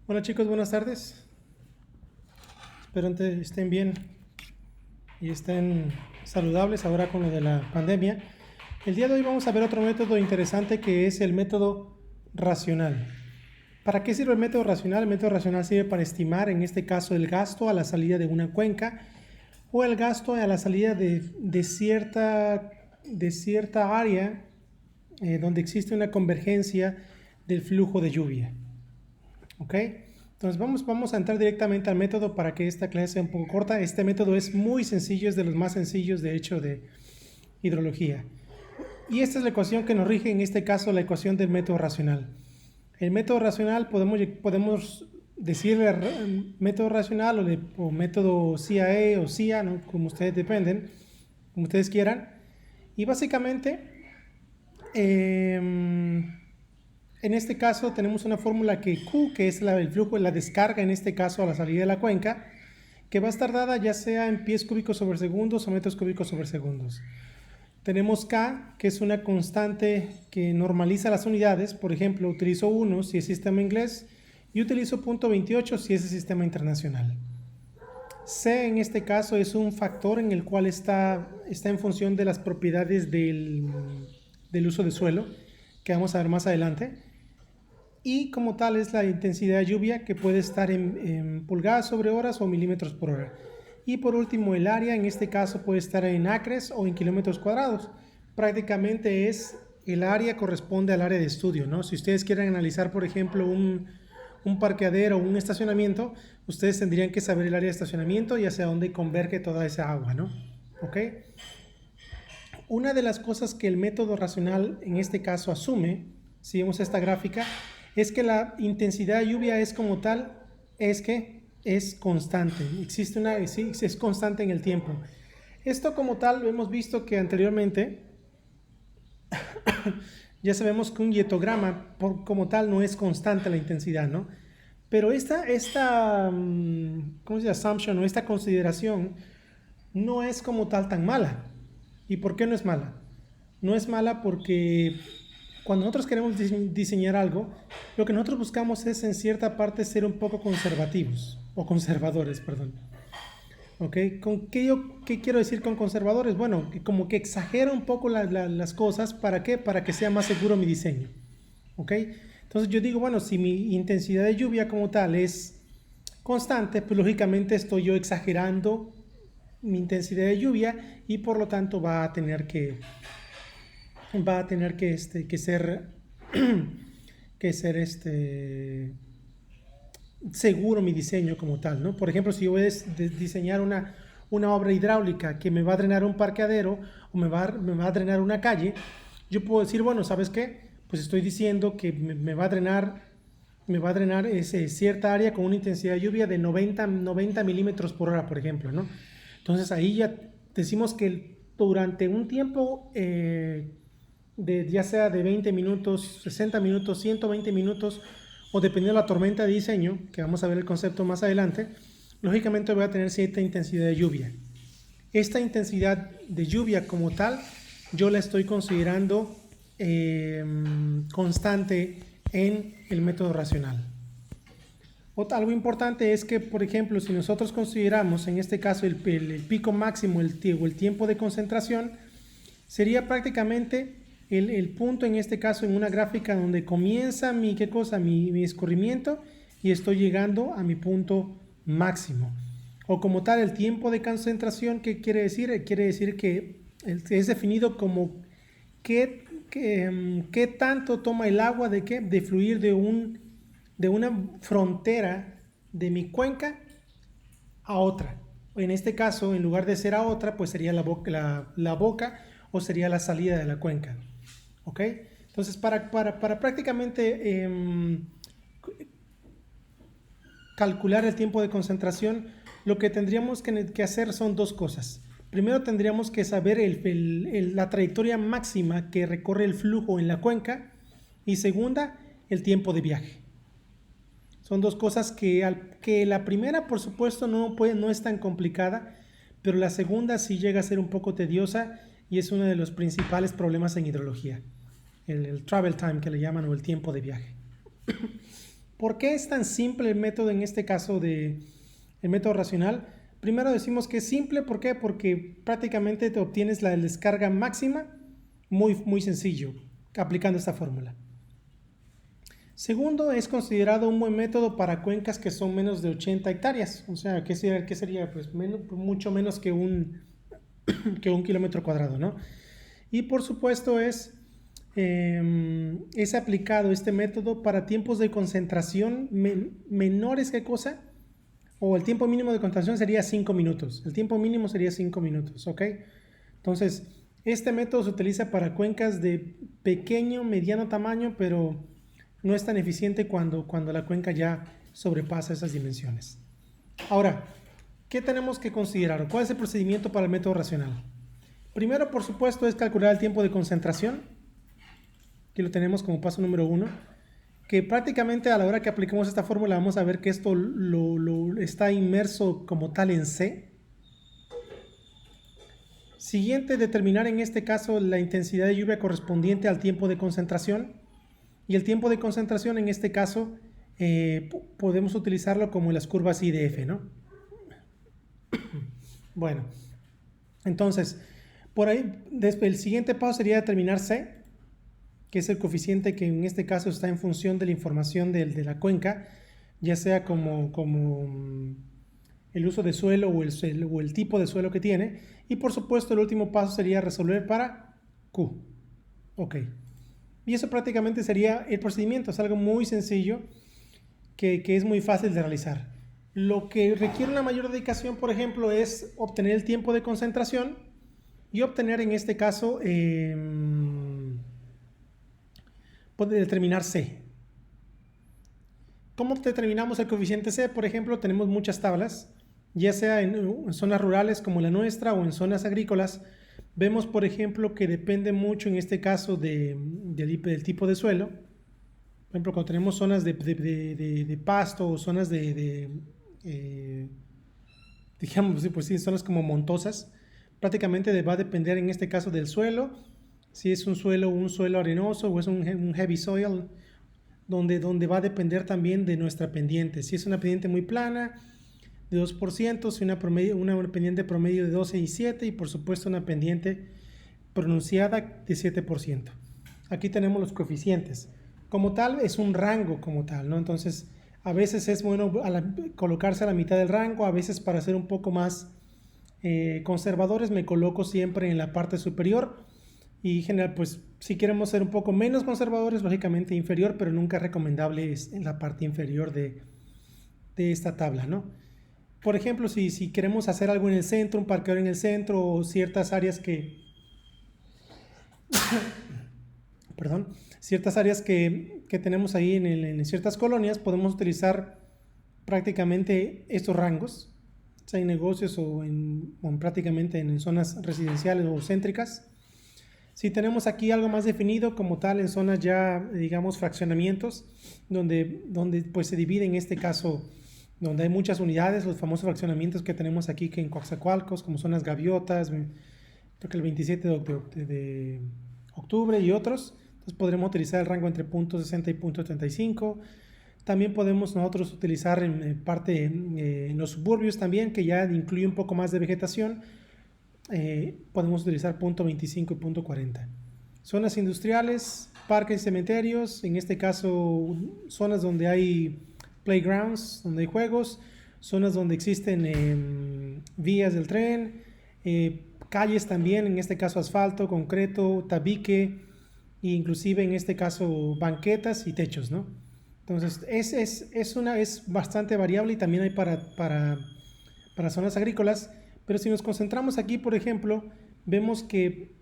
Hola chicos, buenas tardes. Espero que estén bien y estén saludables ahora con lo de la pandemia. El día de hoy vamos a ver otro método interesante que es el método racional. ¿Para qué sirve el método racional? El método racional sirve para estimar, en este caso, el gasto a la salida de una cuenca o el gasto a la salida de cierta área donde existe una convergencia del flujo de lluvia. ¿Ok? Entonces vamos a entrar directamente al método para que esta clase sea un poco corta. Este método es muy sencillo, es de los más sencillos de hecho de hidrología. Y esta es la ecuación que nos rige, en este caso la ecuación del método racional. El método racional podemos decirle método racional o método CIA o CIA, ¿no? Como ustedes dependen, como ustedes quieran. Y básicamente en este caso tenemos una fórmula que Q, que es el flujo de la descarga, en este caso a la salida de la cuenca, que va a estar dada ya sea en pies cúbicos sobre segundos o metros cúbicos sobre segundos. Tenemos K, que es una constante que normaliza las unidades. Por ejemplo, utilizo 1 si es sistema inglés y utilizo .28 si es el sistema internacional. C en este caso es un factor en el cual está en función de las propiedades del uso de suelo, que vamos a ver más adelante. Y como tal es la intensidad de lluvia, que puede estar en pulgadas sobre horas o milímetros por hora. Y por último, el área, en este caso puede estar en acres o en kilómetros cuadrados. Prácticamente el área corresponde al área de estudio, ¿no? Si ustedes quieren analizar, por ejemplo, un parqueadero o un estacionamiento, ustedes tendrían que saber el área de estacionamiento y hacia dónde converge toda esa agua, ¿no? ¿Ok? Una de las cosas que el método racional en este caso asume, si vemos esta gráfica, es que la intensidad de lluvia es como tal, es constante, es constante en el tiempo. Esto como tal lo hemos visto que anteriormente ya sabemos que un hietograma como tal no es constante la intensidad, ¿no? Pero ¿cómo se llama? Assumption o esta consideración no es como tal tan mala. ¿Y por qué no es mala? No es mala porque cuando nosotros queremos diseñar algo, lo que nosotros buscamos es en cierta parte ser un poco conservativos, o conservadores, perdón. ¿Ok? ¿Qué quiero decir con conservadores? Bueno, que como que exagera un poco las cosas. ¿Para qué? Para que sea más seguro mi diseño. ¿Ok? Entonces yo digo, bueno, si mi intensidad de lluvia como tal es constante, pues lógicamente estoy yo exagerando mi intensidad de lluvia y por lo tanto que ser que ser seguro mi diseño como tal, ¿no? Por ejemplo, si yo voy a diseñar una obra hidráulica que me va a drenar un parqueadero o me va a drenar una calle, yo puedo decir, bueno, ¿sabes qué? Pues estoy diciendo que me va a drenar cierta área con una intensidad de lluvia de 90 milímetros por hora, por ejemplo, ¿no? Entonces ahí ya decimos que durante un tiempo ya sea de 20 minutos, 60 minutos, 120 minutos, o dependiendo de la tormenta de diseño, que vamos a ver el concepto más adelante, lógicamente voy a tener cierta intensidad de lluvia. Esta intensidad de lluvia como tal, yo la estoy considerando constante en el método racional. Algo importante es que, por ejemplo, si nosotros consideramos en este caso el pico máximo, o el tiempo de concentración, sería prácticamente el punto, en este caso en una gráfica, donde comienza mi escurrimiento y estoy llegando a mi punto máximo. O como tal, el tiempo de concentración, ¿qué quiere decir? Quiere decir que es definido como qué tanto toma el agua de fluir de una frontera de mi cuenca a otra. En este caso, en lugar de ser a otra, pues sería la boca o sería la salida de la cuenca. ¿Ok? Entonces, para prácticamente calcular el tiempo de concentración, lo que tendríamos que hacer son dos cosas. Primero tendríamos que saber la trayectoria máxima que recorre el flujo en la cuenca, y segunda, el tiempo de viaje. Son dos cosas que la primera, por supuesto, no es tan complicada, pero la segunda sí llega a ser un poco tediosa y es uno de los principales problemas en hidrología, el travel time que le llaman, o el tiempo de viaje. ¿Por qué es tan simple el método en este caso el método racional? Primero decimos que es simple, ¿por qué? Porque prácticamente te obtienes la descarga máxima muy sencillo, aplicando esta fórmula. Segundo, es considerado un buen método para cuencas que son menos de 80 hectáreas. O sea, ¿qué sería? Pues mucho menos que un kilómetro cuadrado, ¿no? Y por supuesto es aplicado este método para tiempos de concentración menores que cosa, o el tiempo mínimo de concentración sería 5 minutos. El tiempo mínimo sería 5 minutos, ¿ok? Entonces, este método se utiliza para cuencas de pequeño, mediano tamaño, pero no es tan eficiente cuando la cuenca ya sobrepasa esas dimensiones. Ahora, ¿qué tenemos que considerar? ¿Cuál es el procedimiento para el método racional? Primero, por supuesto, es calcular el tiempo de concentración. Aquí lo tenemos como paso número 1. Que prácticamente a la hora que apliquemos esta fórmula vamos a ver que esto lo está inmerso como tal en C. Siguiente, determinar en este caso la intensidad de lluvia correspondiente al tiempo de concentración. Y el tiempo de concentración en este caso podemos utilizarlo como en las curvas I de F, ¿no? Bueno, entonces, por ahí, el siguiente paso sería determinar C, que es el coeficiente que en este caso está en función de la información de la cuenca, ya sea como el uso de suelo o el tipo de suelo que tiene. Y por supuesto el último paso sería resolver para Q. Ok. Y eso prácticamente sería el procedimiento. Es algo muy sencillo que es muy fácil de realizar. Lo que requiere una mayor dedicación, por ejemplo, es obtener el tiempo de concentración y obtener en este caso puede determinar C. ¿Cómo determinamos el coeficiente C? Por ejemplo, tenemos muchas tablas, ya sea en zonas rurales como la nuestra o en zonas agrícolas. Vemos, por ejemplo, que depende mucho en este caso del tipo de suelo. Por ejemplo, cuando tenemos zonas de pasto o zonas digamos, pues sí, zonas como montosas, prácticamente va a depender en este caso del suelo, si es un suelo arenoso o es un heavy soil, donde va a depender también de nuestra pendiente. Si es una pendiente muy plana, de 2%, si una pendiente promedio de 12 y 7, y por supuesto una pendiente pronunciada de 7%. Aquí tenemos los coeficientes. Como tal, es un rango como tal, ¿no? Entonces, a veces es bueno colocarse a la mitad del rango, a veces para ser un poco más conservadores me coloco siempre en la parte superior, y en general, pues si queremos ser un poco menos conservadores, lógicamente inferior, pero nunca recomendable es en la parte inferior de esta tabla, ¿no? Por ejemplo, si queremos hacer algo en el centro, un parqueadero en el centro o ciertas áreas perdón, ciertas áreas que tenemos ahí en ciertas colonias, podemos utilizar prácticamente estos rangos, sea en negocios o prácticamente en zonas residenciales o céntricas. Si tenemos aquí algo más definido como tal en zonas ya, digamos, fraccionamientos, donde pues se divide en este caso, donde hay muchas unidades, los famosos fraccionamientos que tenemos aquí que en Coatzacoalcos, como son las Gaviotas, creo que el 27 de octubre y otros. Entonces podremos utilizar el rango entre .60 y .35. También podemos nosotros utilizar en parte en los suburbios también, que ya incluye un poco más de vegetación. Podemos utilizar .25 y .40. Zonas industriales, parques y cementerios, en este caso zonas donde hay playgrounds, donde hay juegos, zonas donde existen vías del tren, calles también, en este caso asfalto, concreto, tabique, e inclusive en este caso banquetas y techos, ¿no? Entonces es bastante variable, y también hay para zonas agrícolas. Pero si nos concentramos aquí, por ejemplo, vemos que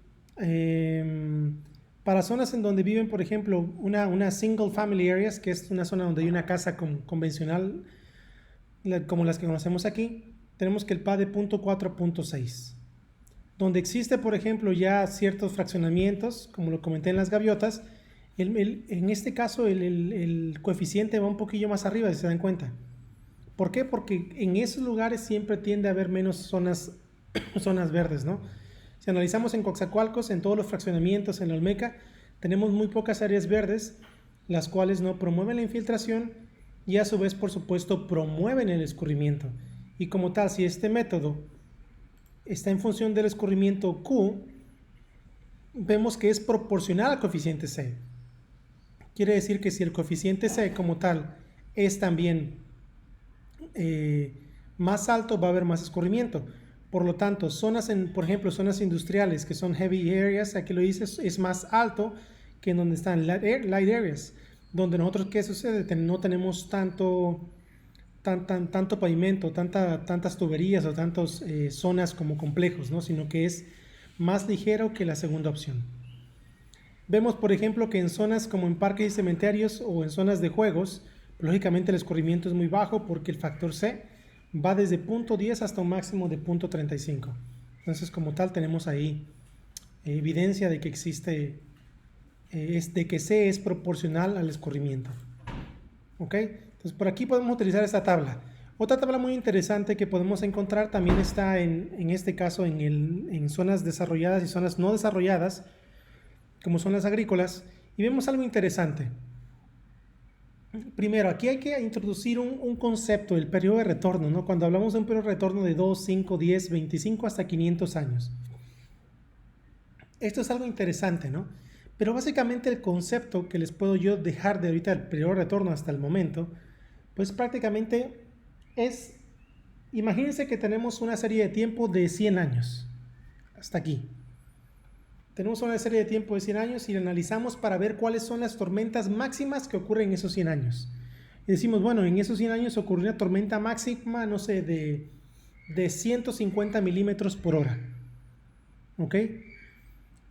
para zonas en donde viven, por ejemplo, una single family areas, que es una zona donde hay una casa convencional, como las que conocemos aquí, tenemos que el PA de .4 a .6. Donde existe, por ejemplo, ya ciertos fraccionamientos, como lo comenté en las Gaviotas, en este caso el coeficiente va un poquillo más arriba, si se dan cuenta. ¿Por qué? Porque en esos lugares siempre tiende a haber menos zonas verdes, ¿no? Si analizamos en Coatzacoalcos, en todos los fraccionamientos, en la Olmeca, tenemos muy pocas áreas verdes, las cuales no promueven la infiltración y a su vez, por supuesto, promueven el escurrimiento. Y como tal, si este método está en función del escurrimiento Q, vemos que es proporcional al coeficiente C. Quiere decir que si el coeficiente C como tal es también más alto, va a haber más escurrimiento. Por lo tanto, por ejemplo, zonas industriales que son heavy areas, aquí lo dice, es más alto que en donde están light areas, donde nosotros, ¿qué sucede? No tenemos tanto pavimento, tantas tuberías o tantas zonas como complejos, ¿no? Sino que es más ligero que la segunda opción. Vemos, por ejemplo, que en zonas como en parques y cementerios o en zonas de juegos, lógicamente el escurrimiento es muy bajo porque el factor C va desde 0.10 hasta un máximo de 0.35. Entonces, como tal, tenemos ahí evidencia de que existe, de que C es proporcional al escurrimiento. ¿Ok? Entonces, por aquí podemos utilizar esta tabla. Otra tabla muy interesante que podemos encontrar también está en este caso en zonas desarrolladas y zonas no desarrolladas, como son las agrícolas, y vemos algo interesante. Primero, aquí hay que introducir un concepto, el periodo de retorno, ¿no? Cuando hablamos de un periodo de retorno de 2, 5, 10, 25 hasta 500 años. Esto es algo interesante, ¿no? Pero básicamente el concepto que les puedo yo dejar de ahorita el periodo de retorno hasta el momento, pues prácticamente es, imagínense que tenemos una serie de tiempo de 100 años, hasta aquí. Tenemos una serie de tiempo de 100 años y la analizamos para ver cuáles son las tormentas máximas que ocurren en esos 100 años. Y decimos, bueno, en esos 100 años ocurrió una tormenta máxima, no sé, de 150 milímetros por hora. ¿Ok?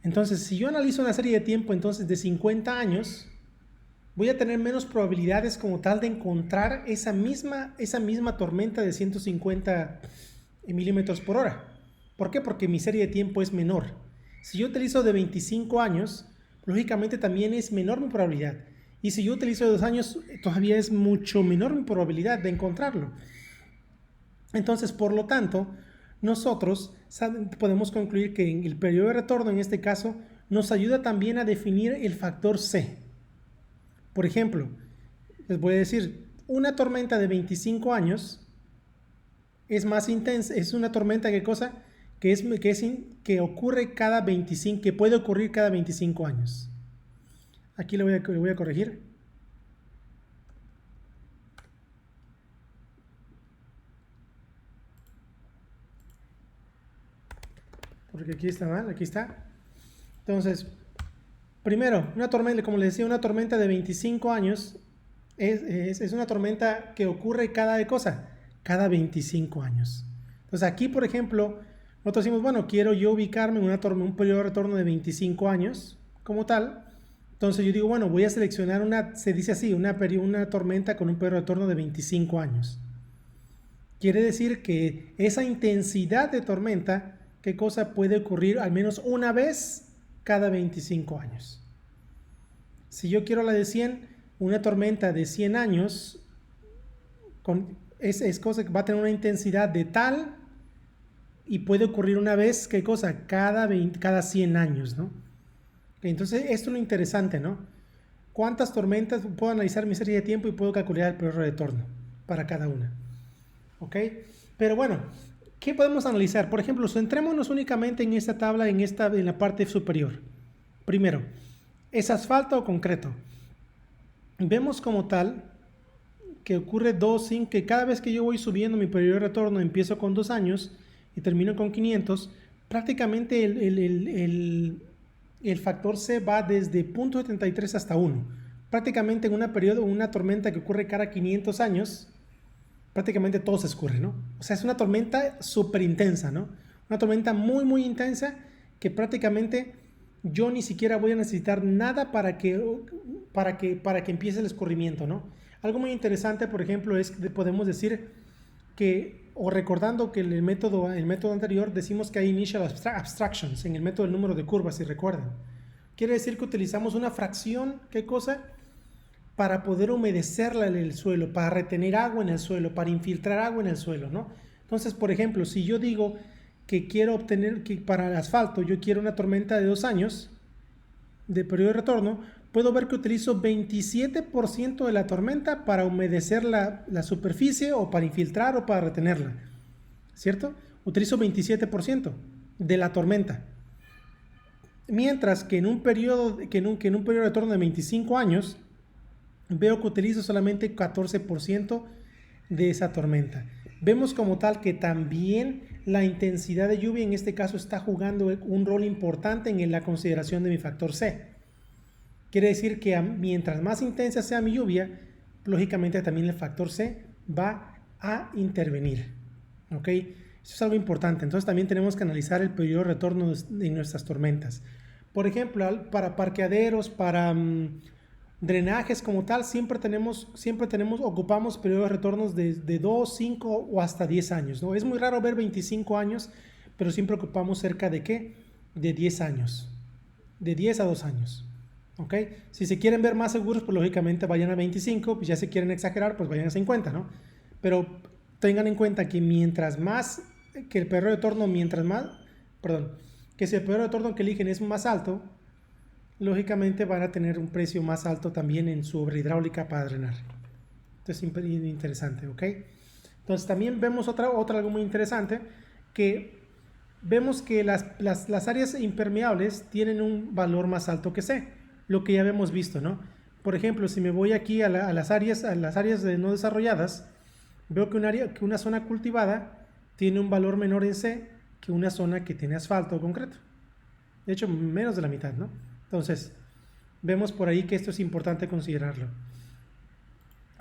Entonces, si yo analizo una serie de tiempo entonces de 50 años, voy a tener menos probabilidades como tal de encontrar esa misma tormenta de 150 milímetros por hora. ¿Por qué? Porque mi serie de tiempo es menor. Si yo utilizo de 25 años, lógicamente también es menor mi probabilidad. Y si yo utilizo de 2 años, todavía es mucho menor mi probabilidad de encontrarlo. Entonces, por lo tanto, nosotros podemos concluir que el periodo de retorno, en este caso, nos ayuda también a definir el factor C. Por ejemplo, les voy a decir, una tormenta de 25 años es más intensa, es una tormenta que ocurre cada 25, que puede ocurrir cada 25 años. Aquí le voy a corregir. Porque aquí está mal, aquí está. Entonces, primero, una tormenta, como les decía, una tormenta de 25 años es una tormenta que ocurre cada 25 años. Entonces aquí, por ejemplo, nosotros decimos, bueno, quiero yo ubicarme en un periodo de retorno de 25 años como tal. Entonces yo digo, bueno, voy a seleccionar se dice así, una tormenta con un periodo de retorno de 25 años. Quiere decir que esa intensidad de tormenta, ¿qué cosa puede ocurrir al menos una vez cada 25 años? Si yo quiero la de 100, una tormenta de 100 años es cosa que va a tener una intensidad de tal y puede ocurrir una vez, ¿qué cosa? Cada 100 años, ¿no? Entonces, esto es lo interesante, ¿no? ¿Cuántas tormentas puedo analizar mi serie de tiempo y puedo calcular el periodo de retorno para cada una? ¿Ok? Pero bueno, ¿qué podemos analizar? Por ejemplo, centrémonos únicamente en esta tabla, en la parte superior. Primero, ¿es asfalto o concreto? Vemos como tal que ocurre que cada vez que yo voy subiendo mi periodo de retorno, empiezo con 2 años y termino con 500, prácticamente el factor C va desde 0.73 hasta 1. Prácticamente en una tormenta que ocurre cada 500 años, prácticamente todo se escurre, ¿no? O sea, es una tormenta súper intensa, ¿no? Una tormenta muy, muy intensa que prácticamente yo ni siquiera voy a necesitar nada para que empiece el escurrimiento, ¿no? Algo muy interesante, por ejemplo, es que podemos decir que, o recordando que el método anterior decimos que hay initial abstractions en el método del número de curvas, si recuerdan. Quiere decir que utilizamos una fracción, ¿qué cosa? Para poder humedecerla en el suelo, para retener agua en el suelo, para infiltrar agua en el suelo, ¿no? Entonces, por ejemplo, si yo digo que quiero obtener, que para el asfalto yo quiero una tormenta de 2 años de periodo de retorno, puedo ver que utilizo 27% de la tormenta para humedecer la superficie o para infiltrar o para retenerla, ¿cierto? Utilizo 27% de la tormenta. Mientras que en un periodo de retorno de 25 años, veo que utilizo solamente 14% de esa tormenta. Vemos como tal que también la intensidad de lluvia en este caso está jugando un rol importante en la consideración de mi factor C. Quiere decir que mientras más intensa sea mi lluvia, lógicamente también el factor C va a intervenir. ¿Ok? Eso es algo importante. Entonces también tenemos que analizar el periodo de retorno de nuestras tormentas. Por ejemplo, para parqueaderos, para drenajes como tal, siempre ocupamos periodos de retornos de 2, 5 o hasta 10 años, ¿no? Es muy raro ver 25 años, pero siempre ocupamos cerca de ¿qué? De 10 años. De 10 a 2 años. ¿Ok? Si se quieren ver más seguros, pues lógicamente vayan a 25, pues ya si quieren exagerar, pues vayan a 50, ¿no? Pero tengan en cuenta que mientras más, que el periodo de retorno, que si el periodo de retorno que eligen es más alto, lógicamente van a tener un precio más alto también en su obra hidráulica para drenar. Esto es interesante, ¿ok? Entonces también vemos algo muy interesante, que vemos que las áreas impermeables tienen un valor más alto que C, lo que ya habíamos visto, ¿no? Por ejemplo, si me voy aquí a las áreas no desarrolladas, veo que una zona cultivada tiene un valor menor en C que una zona que tiene asfalto o concreto. De hecho, menos de la mitad, ¿no? Entonces, vemos por ahí que esto es importante considerarlo.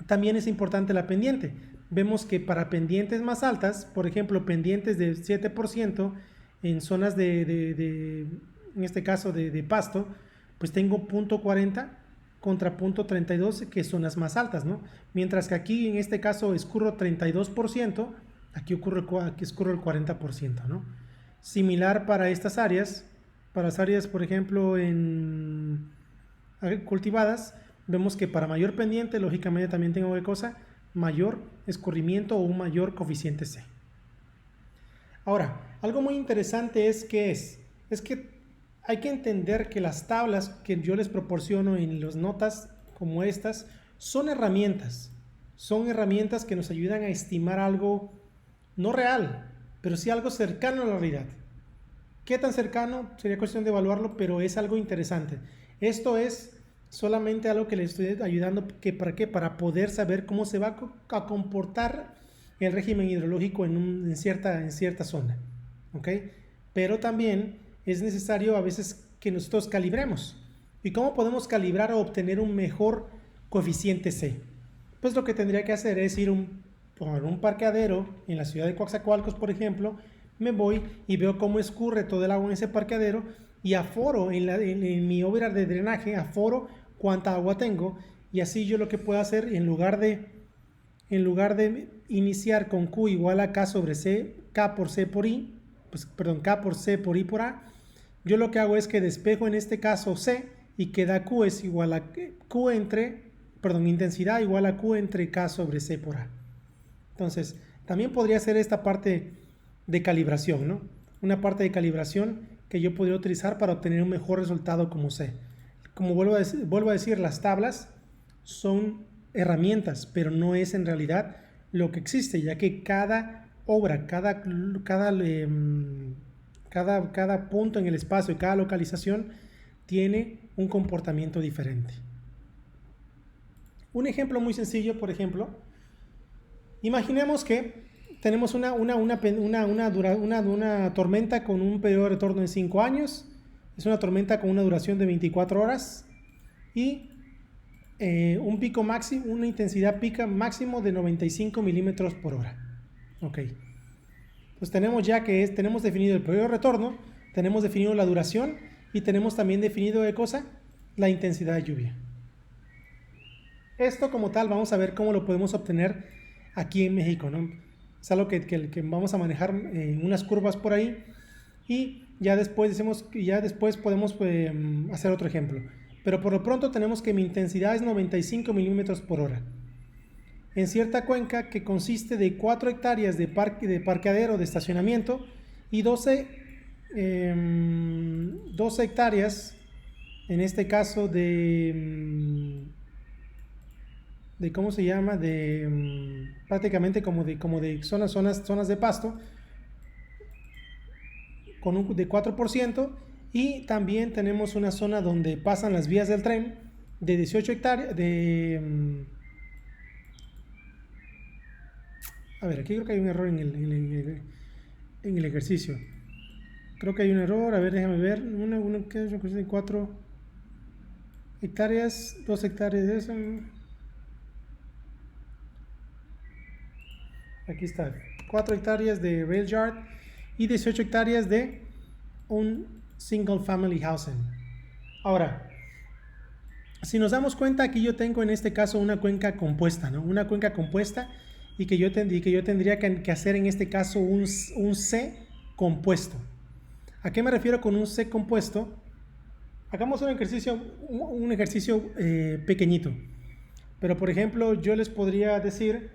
También es importante la pendiente. Vemos que para pendientes más altas, por ejemplo, pendientes de 7% en zonas en este caso de pasto, pues tengo 0.40 contra 0.32, que son las más altas, ¿no? Mientras que aquí en este caso escurro 32%, aquí escurro el 40%, ¿no? Similar para estas áreas. Para las áreas, por ejemplo, cultivadas, vemos que para mayor pendiente, lógicamente también tengo ¿qué cosa? Mayor escurrimiento o un mayor coeficiente C. Ahora, algo muy interesante es que hay que entender que las tablas que yo les proporciono en las notas como estas son herramientas. Son herramientas que nos ayudan a estimar algo no real, pero sí algo cercano a la realidad. ¿Qué tan cercano? Sería cuestión de evaluarlo, pero es algo interesante. Esto es solamente algo que les estoy ayudando, ¿para qué? Para poder saber cómo se va a comportar el régimen hidrológico en cierta zona. ¿Ok? Pero también es necesario a veces que nosotros calibremos. ¿Y cómo podemos calibrar o obtener un mejor coeficiente C? Pues lo que tendría que hacer es ir por un parqueadero en la ciudad de Coatzacoalcos, por ejemplo. Me voy y veo cómo escurre todo el agua en ese parqueadero y aforo en mi obra de drenaje, aforo cuánta agua tengo, y así yo lo que puedo hacer en lugar de iniciar con Q igual a K sobre C, K por C por I, K por C por I por A, yo lo que hago es que despejo en este caso C y queda Q es igual a intensidad igual a Q entre K sobre C por A. Entonces, también podría ser esta parte de calibración, ¿no? Una parte de calibración que yo podría utilizar para obtener un mejor resultado como C. Como vuelvo a decir, las tablas son herramientas, pero no es en realidad lo que existe, ya que cada obra, cada punto en el espacio y cada localización tiene un comportamiento diferente. Un ejemplo muy sencillo, por ejemplo, imaginemos que tenemos una tormenta con un periodo de retorno de 5 años. Es una tormenta con una duración de 24 horas y un pico máximo, una intensidad pica máximo de 95 milímetros por hora. Ok. Pues tenemos tenemos definido el periodo de retorno, tenemos definido la duración y tenemos también definido la intensidad de lluvia. Esto como tal vamos a ver cómo lo podemos obtener aquí en México, ¿no? Es algo que vamos a manejar en unas curvas por ahí y ya después podemos hacer otro ejemplo. Pero por lo pronto tenemos que mi intensidad es 95 milímetros por hora. En cierta cuenca que consiste de 4 hectáreas de parqueadero de estacionamiento y 12 hectáreas en este caso de ¿cómo se llama? De prácticamente como de zonas de pasto con un de 4%, y también tenemos una zona donde pasan las vías del tren de 18 hectáreas a ver, aquí creo que hay un error en el ejercicio. Creo que hay un error, a ver, déjame ver. Una que es de 4 hectáreas, 2 hectáreas de eso. Aquí está, 4 hectáreas de rail yard y 18 hectáreas de un single family housing. Ahora, si nos damos cuenta, aquí yo tengo en este caso una cuenca compuesta, ¿no? Una cuenca compuesta y que yo tendría que hacer en este caso un C compuesto. ¿A qué me refiero con un C compuesto? Hagamos un ejercicio pequeñito. Pero por ejemplo, yo les podría decir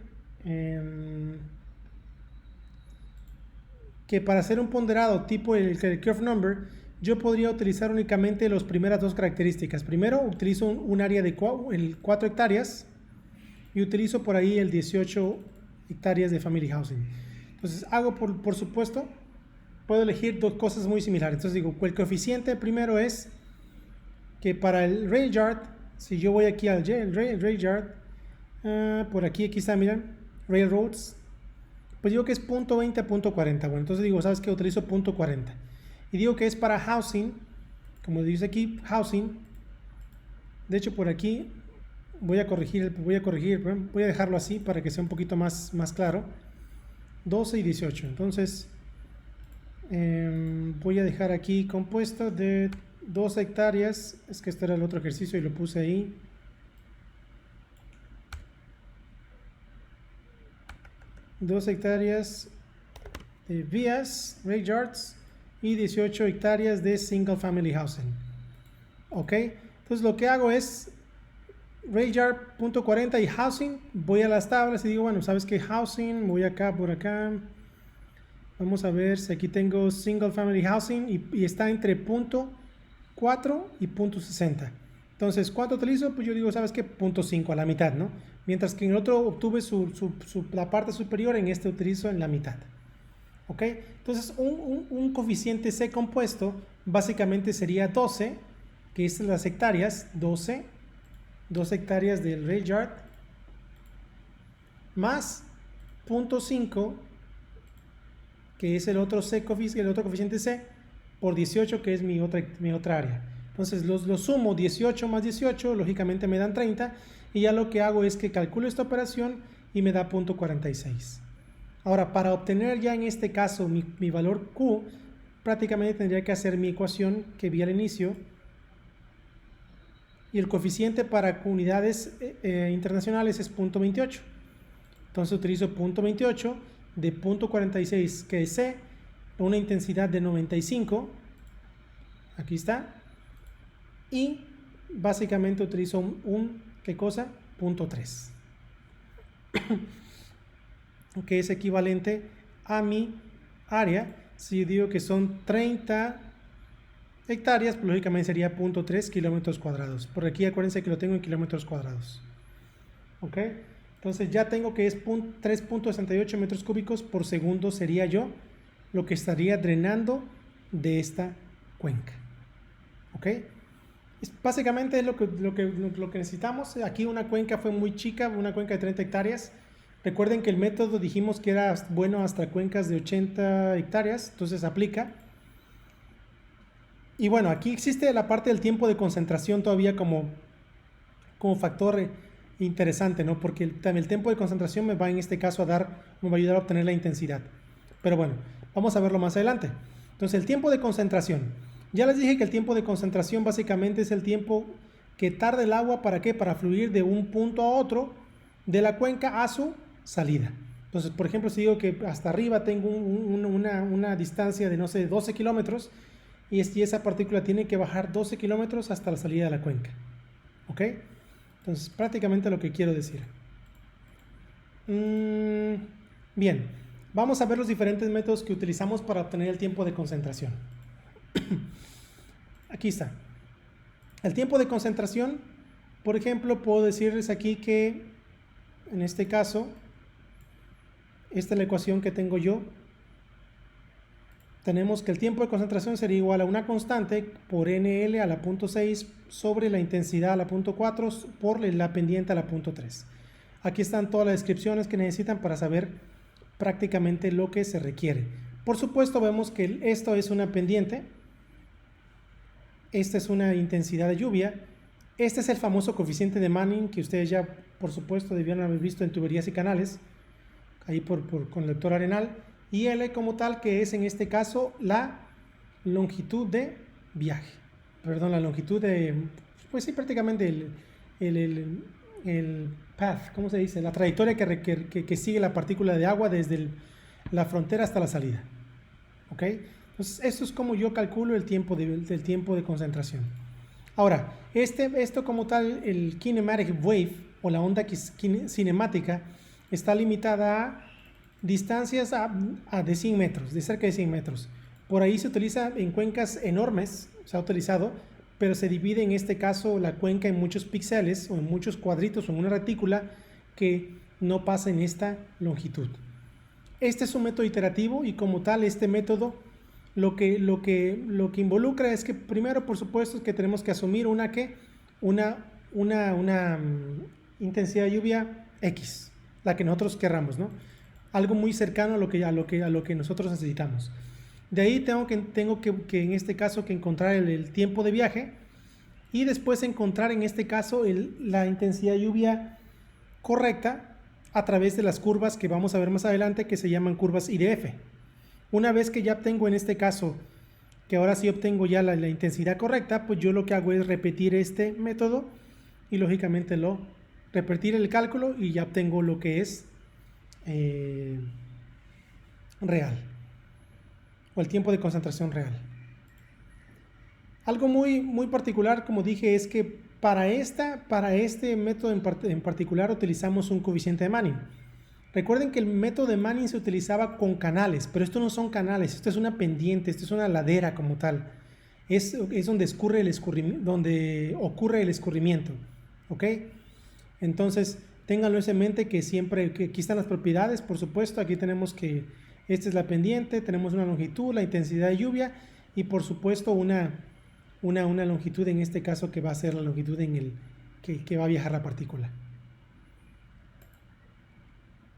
que para hacer un ponderado tipo el curve number, yo podría utilizar únicamente las primeras dos características. Primero, utilizo un área de 4 hectáreas y utilizo por ahí el 18 hectáreas de family housing. Entonces, hago por supuesto, puedo elegir dos cosas muy similares. Entonces digo, el coeficiente primero es que para el rail yard, si yo voy aquí al rail yard, por aquí está, miren, railroads, pues digo que es .20 a .40. Bueno, entonces digo, ¿sabes qué? Utilizo .40. Y digo que es para housing, como dice aquí, housing. De hecho, por aquí voy a dejarlo así para que sea un poquito más claro. 12 y 18. Entonces, voy a dejar aquí compuesto de 2 hectáreas. Es que este era el otro ejercicio y lo puse ahí. Dos hectáreas de vías, rail yards, y 18 hectáreas de single family housing. Ok, entonces lo que hago es rail yard .40 y housing. Voy a las tablas y digo, bueno, sabes que housing, voy acá por acá. Vamos a ver si aquí tengo single family housing y está entre .4 y .60. Entonces, ¿cuánto utilizo? Pues yo digo, ¿sabes qué? .5, a la mitad, ¿no? Mientras que en el otro obtuve la parte superior, en este utilizo en la mitad. ¿Ok? Entonces, un coeficiente C compuesto básicamente sería 12, que es las hectáreas, 12 hectáreas del rail yard, más .5, que es el otro coeficiente C, por 18, que es mi otra área. Entonces los sumo, 18 más 18, lógicamente me dan 30, y ya lo que hago es que calculo esta operación y me da .46. Ahora, para obtener ya en este caso mi valor Q, prácticamente tendría que hacer mi ecuación que vi al inicio, y el coeficiente para unidades internacionales es .28. Entonces utilizo .28 de .46, que es C, una intensidad de 95, aquí está, y básicamente utilizo ¿qué cosa? .3, que es equivalente a mi área. Si digo que son 30 hectáreas, pues lógicamente sería .3 kilómetros cuadrados. Por aquí acuérdense que lo tengo en kilómetros cuadrados. ¿Ok? Entonces ya tengo que es 3.68 metros cúbicos por segundo sería yo lo que estaría drenando de esta cuenca. ¿Ok? Básicamente es lo que necesitamos. Aquí una cuenca fue muy chica, una cuenca de 30 hectáreas. Recuerden que el método dijimos que era bueno hasta cuencas de 80 hectáreas, entonces aplica. Y bueno, aquí existe la parte del tiempo de concentración todavía como factor interesante, ¿no? Porque el tiempo de concentración me va en este caso me va a ayudar a obtener la intensidad. Pero bueno, vamos a verlo más adelante. Entonces, el tiempo de concentración. Ya les dije que el tiempo de concentración básicamente es el tiempo que tarda el agua, ¿para qué? Para fluir de un punto a otro de la cuenca a su salida. Entonces, por ejemplo, si digo que hasta arriba tengo una distancia de, no sé, 12 kilómetros, y esa partícula tiene que bajar 12 kilómetros hasta la salida de la cuenca. ¿Ok? Entonces, prácticamente lo que quiero decir. Bien, vamos a ver los diferentes métodos que utilizamos para obtener el tiempo de concentración. Aquí está. El tiempo de concentración, por ejemplo, puedo decirles aquí que en este caso, esta es la ecuación que tengo yo. Tenemos que el tiempo de concentración sería igual a una constante por NL a la punto 6 sobre la intensidad a la punto 4 por la pendiente a la punto 3. Aquí están todas las descripciones que necesitan para saber prácticamente lo que se requiere. Por supuesto, vemos que esto es una pendiente, esta es una intensidad de lluvia, este es el famoso coeficiente de Manning que ustedes ya, por supuesto, debieron haber visto en tuberías y canales, ahí con el lector Arenal, y L como tal, que es en este caso la longitud de viaje, perdón, la longitud de, pues sí, prácticamente el path, ¿cómo se dice? La trayectoria que sigue la partícula de agua desde la frontera hasta la salida. ¿Ok? Entonces, esto es como yo calculo el tiempo de concentración. Ahora, esto como tal, el kinematic wave o la onda cinemática está limitada a distancias de 100 metros, de cerca de 100 metros. Por ahí se utiliza en cuencas enormes, se ha utilizado, pero se divide en este caso la cuenca en muchos píxeles o en muchos cuadritos o en una retícula que no pasa en esta longitud. Este es un método iterativo y como tal este método lo que involucra es que primero, por supuesto, es que tenemos que asumir una intensidad de lluvia X, la que nosotros querramos, ¿no? Algo muy cercano a lo que nosotros necesitamos. De ahí tengo que en este caso que encontrar el tiempo de viaje y después encontrar en este caso la intensidad de lluvia correcta a través de las curvas que vamos a ver más adelante, que se llaman curvas IDF. Una vez que ya tengo en este caso, que ahora sí obtengo ya la intensidad correcta, pues yo lo que hago es repetir este método y lógicamente repetir el cálculo y ya obtengo lo que es real, o el tiempo de concentración real. Algo muy, muy particular, como dije, es que para este método en particular utilizamos un coeficiente de Manning. Recuerden que el método de Manning se utilizaba con canales, pero estos no son canales, esto es una pendiente, esto es una ladera como tal. Es donde ocurre el escurrimiento. ¿Ok? Entonces, ténganlo en mente que siempre, que aquí están las propiedades, por supuesto, aquí tenemos que esta es la pendiente, tenemos una longitud, la intensidad de lluvia y por supuesto una longitud en este caso que va a ser la longitud que va a viajar la partícula.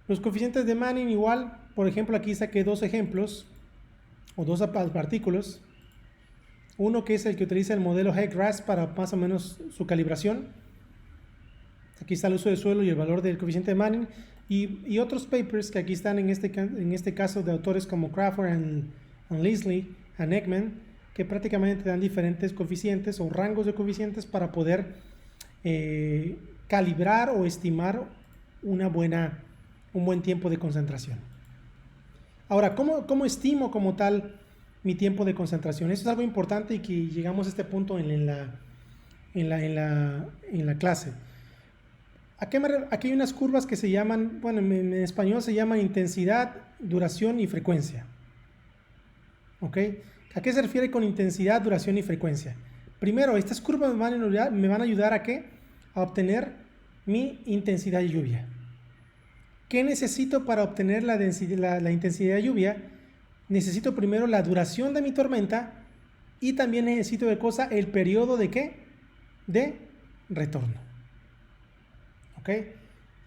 Los coeficientes de Manning igual, por ejemplo, aquí saqué dos ejemplos o dos partículas. Uno que es el que utiliza el modelo Heck-Rast para más o menos su calibración. Aquí está el uso de suelo y el valor del coeficiente de Manning. Y otros papers que aquí están en este caso de autores como Crawford and Leslie and Ekman, que prácticamente dan diferentes coeficientes o rangos de coeficientes para poder calibrar o estimar un buen tiempo de concentración. Ahora, ¿cómo estimo como tal mi tiempo de concentración? Eso es algo importante y que llegamos a este punto en la clase. Aquí hay unas curvas que se llaman, bueno, en español se llaman intensidad, duración y frecuencia. ¿Ok? ¿A qué se refiere con intensidad, duración y frecuencia? Primero, estas curvas me van a ayudar a ¿qué? A obtener mi intensidad de lluvia. ¿Qué necesito para obtener la intensidad de lluvia? Necesito primero la duración de mi tormenta y también necesito de cosa el periodo de ¿qué? De retorno. ¿Ok?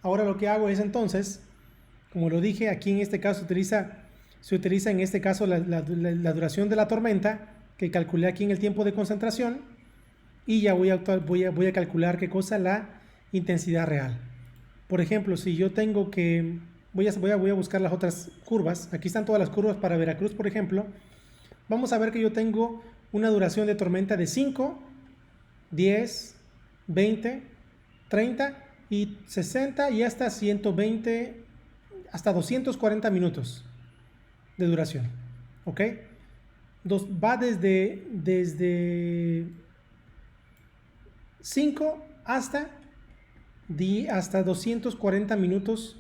Ahora lo que hago es entonces, como lo dije, aquí en este caso se utiliza en este caso la duración de la tormenta que calculé aquí en el tiempo de concentración y ya voy a calcular qué cosa, la intensidad real. Por ejemplo, si yo tengo que, voy a buscar las otras curvas, aquí están todas las curvas para Veracruz, por ejemplo, vamos a ver que yo tengo una duración de tormenta de 5, 10, 20, 30 y 60 y hasta 120, hasta 240 minutos de duración. ¿Ok? Va desde 5 hasta 240 minutos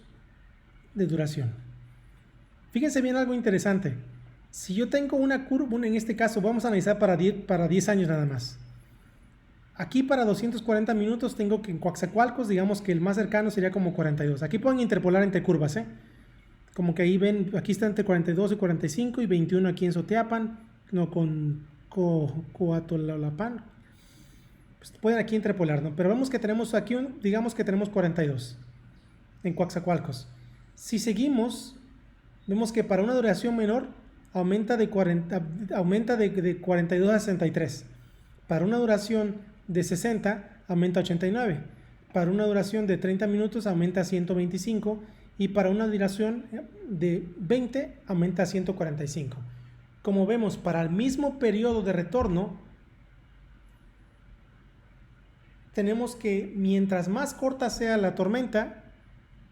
de duración. Fíjense bien algo interesante. Si yo tengo una curva, en este caso vamos a analizar para 10 años nada más. Aquí para 240 minutos tengo que en Coatzacoalcos, digamos que el más cercano sería como 42. Aquí pueden interpolar entre curvas, ¿eh? Como que ahí ven, aquí está entre 42 y 45 y 21 aquí en Soteapan, no con Coatololapan. Pues pueden aquí interpolar, ¿no? Pero vemos que tenemos aquí, digamos que tenemos 42 en Coatzacoalcos. Si seguimos, vemos que para una duración menor aumenta de 42 a 63. Para una duración de 60 aumenta a 89. Para una duración de 30 minutos aumenta a 125 y para una duración de 20 aumenta a 145. Como vemos, para el mismo periodo de retorno tenemos que mientras más corta sea la tormenta,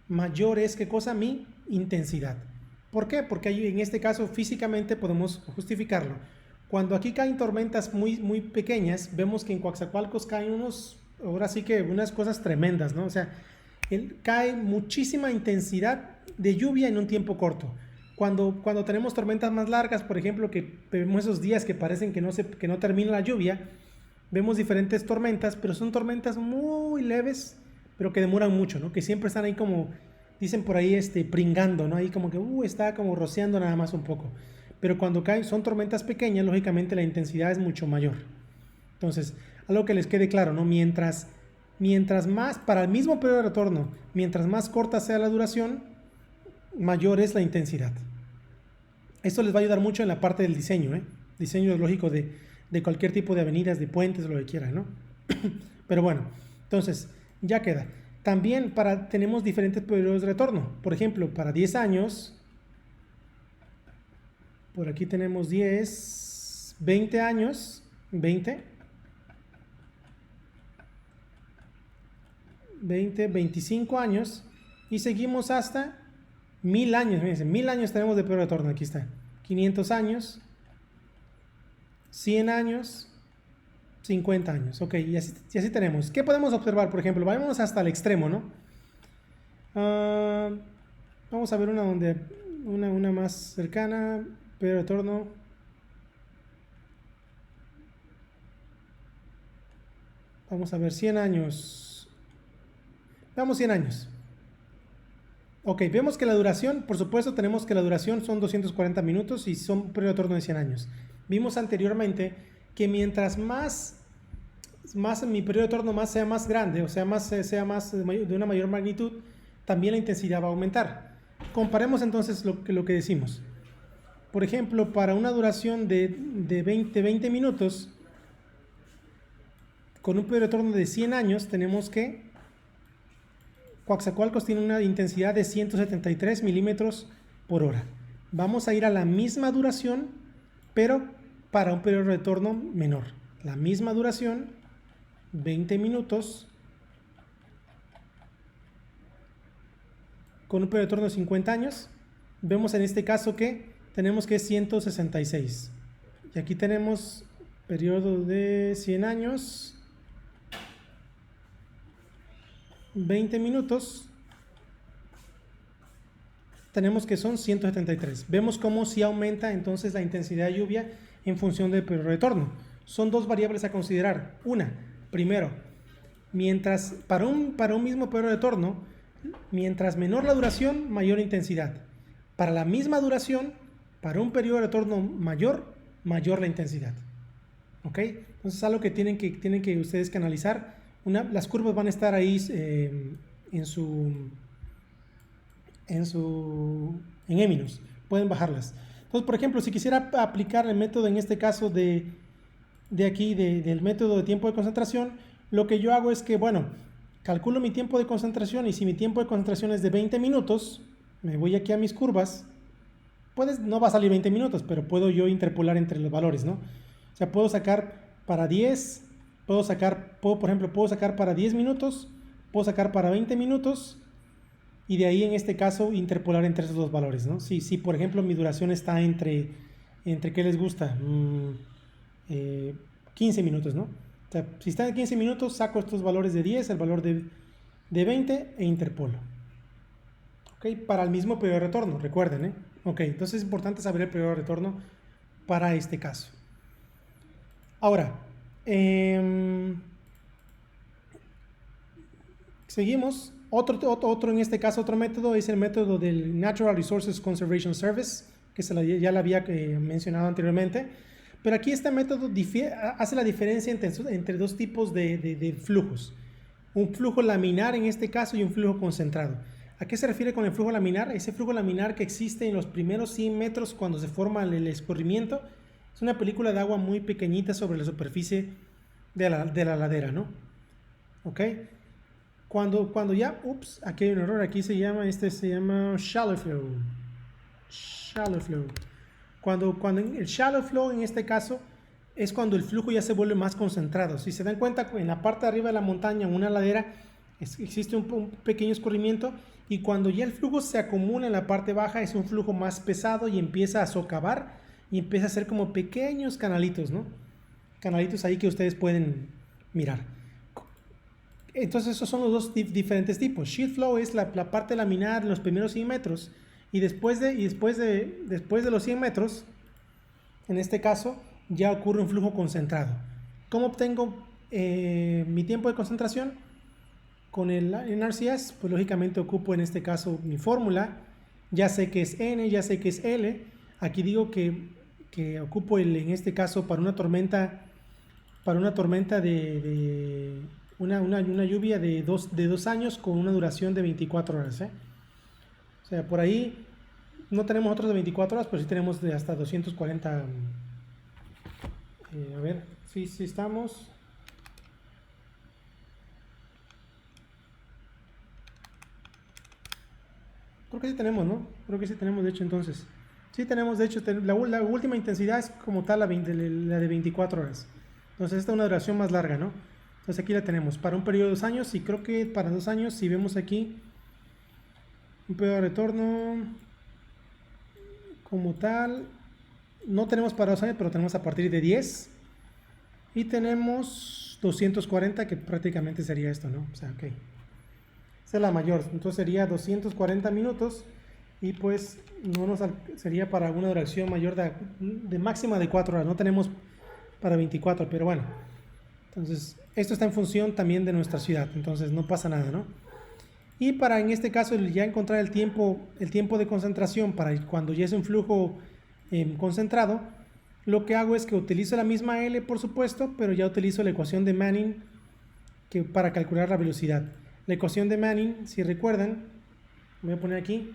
mayor es, ¿qué cosa? Mi intensidad. ¿Por qué? Porque en este caso físicamente podemos justificarlo. Cuando aquí caen tormentas muy pequeñas, vemos que en Coatzacoalcos caen ahora sí que unas cosas tremendas, ¿no? O sea, cae muchísima intensidad de lluvia en un tiempo corto. Cuando tenemos tormentas más largas, por ejemplo, que vemos esos días que parecen que no termina la lluvia, vemos diferentes tormentas, pero son tormentas muy leves, pero que demoran mucho, ¿no? Que siempre están ahí como, dicen por ahí, pringando, ¿no? Ahí como que, está como rociando nada más un poco. Pero cuando caen, son tormentas pequeñas, lógicamente la intensidad es mucho mayor. Entonces, algo que les quede claro, ¿no? Mientras más, para el mismo periodo de retorno, mientras más corta sea la duración, mayor es la intensidad. Esto les va a ayudar mucho en la parte del diseño, ¿eh? Diseño lógico de cualquier tipo de avenidas, de puentes, lo que quieran, ¿no? Pero bueno, entonces, ya queda. También tenemos diferentes periodos de retorno. Por ejemplo, para 10 años, por aquí tenemos 10, 20 años, 20, 25 años, y seguimos hasta 1000 años. Fíjense, 1000 años tenemos de periodo de retorno. Aquí está. 500 años, 100 años, 50 años. Ok, y así tenemos. ¿Qué podemos observar? Por ejemplo, vayamos hasta el extremo, ¿no? Vamos a ver una más cercana, periodo de retorno. Vamos a ver 100 años. Veamos 100 años. Ok, vemos que la duración, por supuesto, tenemos que la duración son 240 minutos y son periodo de retorno de 100 años. Vimos anteriormente que mientras más mi periodo de retorno sea más grande, o sea más de una mayor magnitud, también la intensidad va a aumentar. Comparemos entonces lo que decimos. Por ejemplo, para una duración de 20 minutos, con un periodo de retorno de 100 años, tenemos que Coatzacoalcos tiene una intensidad de 173 milímetros por hora. Vamos a ir a la misma duración, pero para un periodo de retorno menor. La misma duración, 20 minutos, con un periodo de retorno de 50 años. Vemos en este caso que tenemos que 166. Y aquí tenemos periodo de 100 años, 20 minutos, tenemos que son 173. Vemos cómo si aumenta entonces la intensidad de lluvia en función del periodo de retorno. Son dos variables a considerar. Una, primero, para un mismo periodo de retorno, mientras menor la duración, mayor intensidad. Para la misma duración, para un periodo de retorno mayor la intensidad. ¿Ok? Entonces es algo que tienen que ustedes que analizar. Las curvas van a estar ahí en Eminus. Pueden bajarlas. Entonces, por ejemplo, si quisiera aplicar el método en este caso del método de tiempo de concentración, lo que yo hago es que, bueno, calculo mi tiempo de concentración y si mi tiempo de concentración es de 20 minutos, me voy aquí a mis curvas. No va a salir 20 minutos, pero puedo yo interpolar entre los valores, ¿no? O sea, puedo sacar para 10, por ejemplo, puedo sacar para 10 minutos, puedo sacar para 20 minutos y de ahí en este caso interpolar entre esos dos valores, ¿no? Si por ejemplo mi duración está entre ¿qué les gusta? 15 minutos, ¿no? O sea, si está en 15 minutos, saco estos valores de 10, el valor de 20 e interpolo. ¿Ok? Para el mismo periodo de retorno, recuerden, ¿eh? Ok, entonces es importante saber el periodo de retorno para este caso. Ahora, Seguimos. Otro, en este caso, otro método es el método del Natural Resources Conservation Service, que ya lo había mencionado anteriormente. Pero aquí este método hace la diferencia entre dos tipos de flujos. Un flujo laminar en este caso y un flujo concentrado. ¿A qué se refiere con el flujo laminar? Ese flujo laminar que existe en los primeros 100 metros cuando se forma el escurrimiento. Es una película de agua muy pequeñita sobre la superficie de la ladera, ¿no? ¿Ok? Cuando ya, aquí hay un error, aquí se llama shallow flow. Shallow flow. Cuando el shallow flow en este caso es cuando el flujo ya se vuelve más concentrado. Si se dan cuenta, en la parte de arriba de la montaña, en una ladera, existe un pequeño escurrimiento, y cuando ya el flujo se acumula en la parte baja es un flujo más pesado y empieza a socavar y empieza a hacer como pequeños canalitos, ¿no? Canalitos ahí que ustedes pueden mirar. Entonces esos son los dos diferentes tipos. Sheet flow es la parte laminar en los primeros 100 metros, y después de los 100 metros, en este caso, ya ocurre un flujo concentrado. ¿Cómo obtengo mi tiempo de concentración? Con el NRCS, pues lógicamente ocupo en este caso mi fórmula. Ya sé que es N, ya sé que es L. Aquí digo que ocupo en este caso para una tormenta de una lluvia de 2 años con una duración de 24 horas. O sea, por ahí no tenemos otros de 24 horas, pero sí tenemos de hasta 240. A ver, sí estamos. Creo que sí tenemos, ¿no? Creo que sí tenemos, de hecho, entonces. Sí tenemos, de hecho, la última intensidad es como tal la de 24 horas. Entonces esta es una duración más larga, ¿no? Entonces aquí la tenemos para un periodo de 2 años, y creo que para 2 años, si vemos aquí un periodo de retorno como tal, no tenemos para 2 años, pero tenemos a partir de 10, y tenemos 240, que prácticamente sería esto, ¿no? O sea, ok. Esa es la mayor, entonces sería 240 minutos, y pues sería para una duración mayor de máxima de 4 horas. No tenemos para 24, pero bueno. Entonces, esto está en función también de nuestra ciudad, entonces no pasa nada, ¿no? Y para en este caso ya encontrar el tiempo de concentración para cuando ya es un flujo concentrado, lo que hago es que utilizo la misma L, por supuesto, pero ya utilizo la ecuación de Manning para calcular la velocidad. La ecuación de Manning, si recuerdan, voy a poner aquí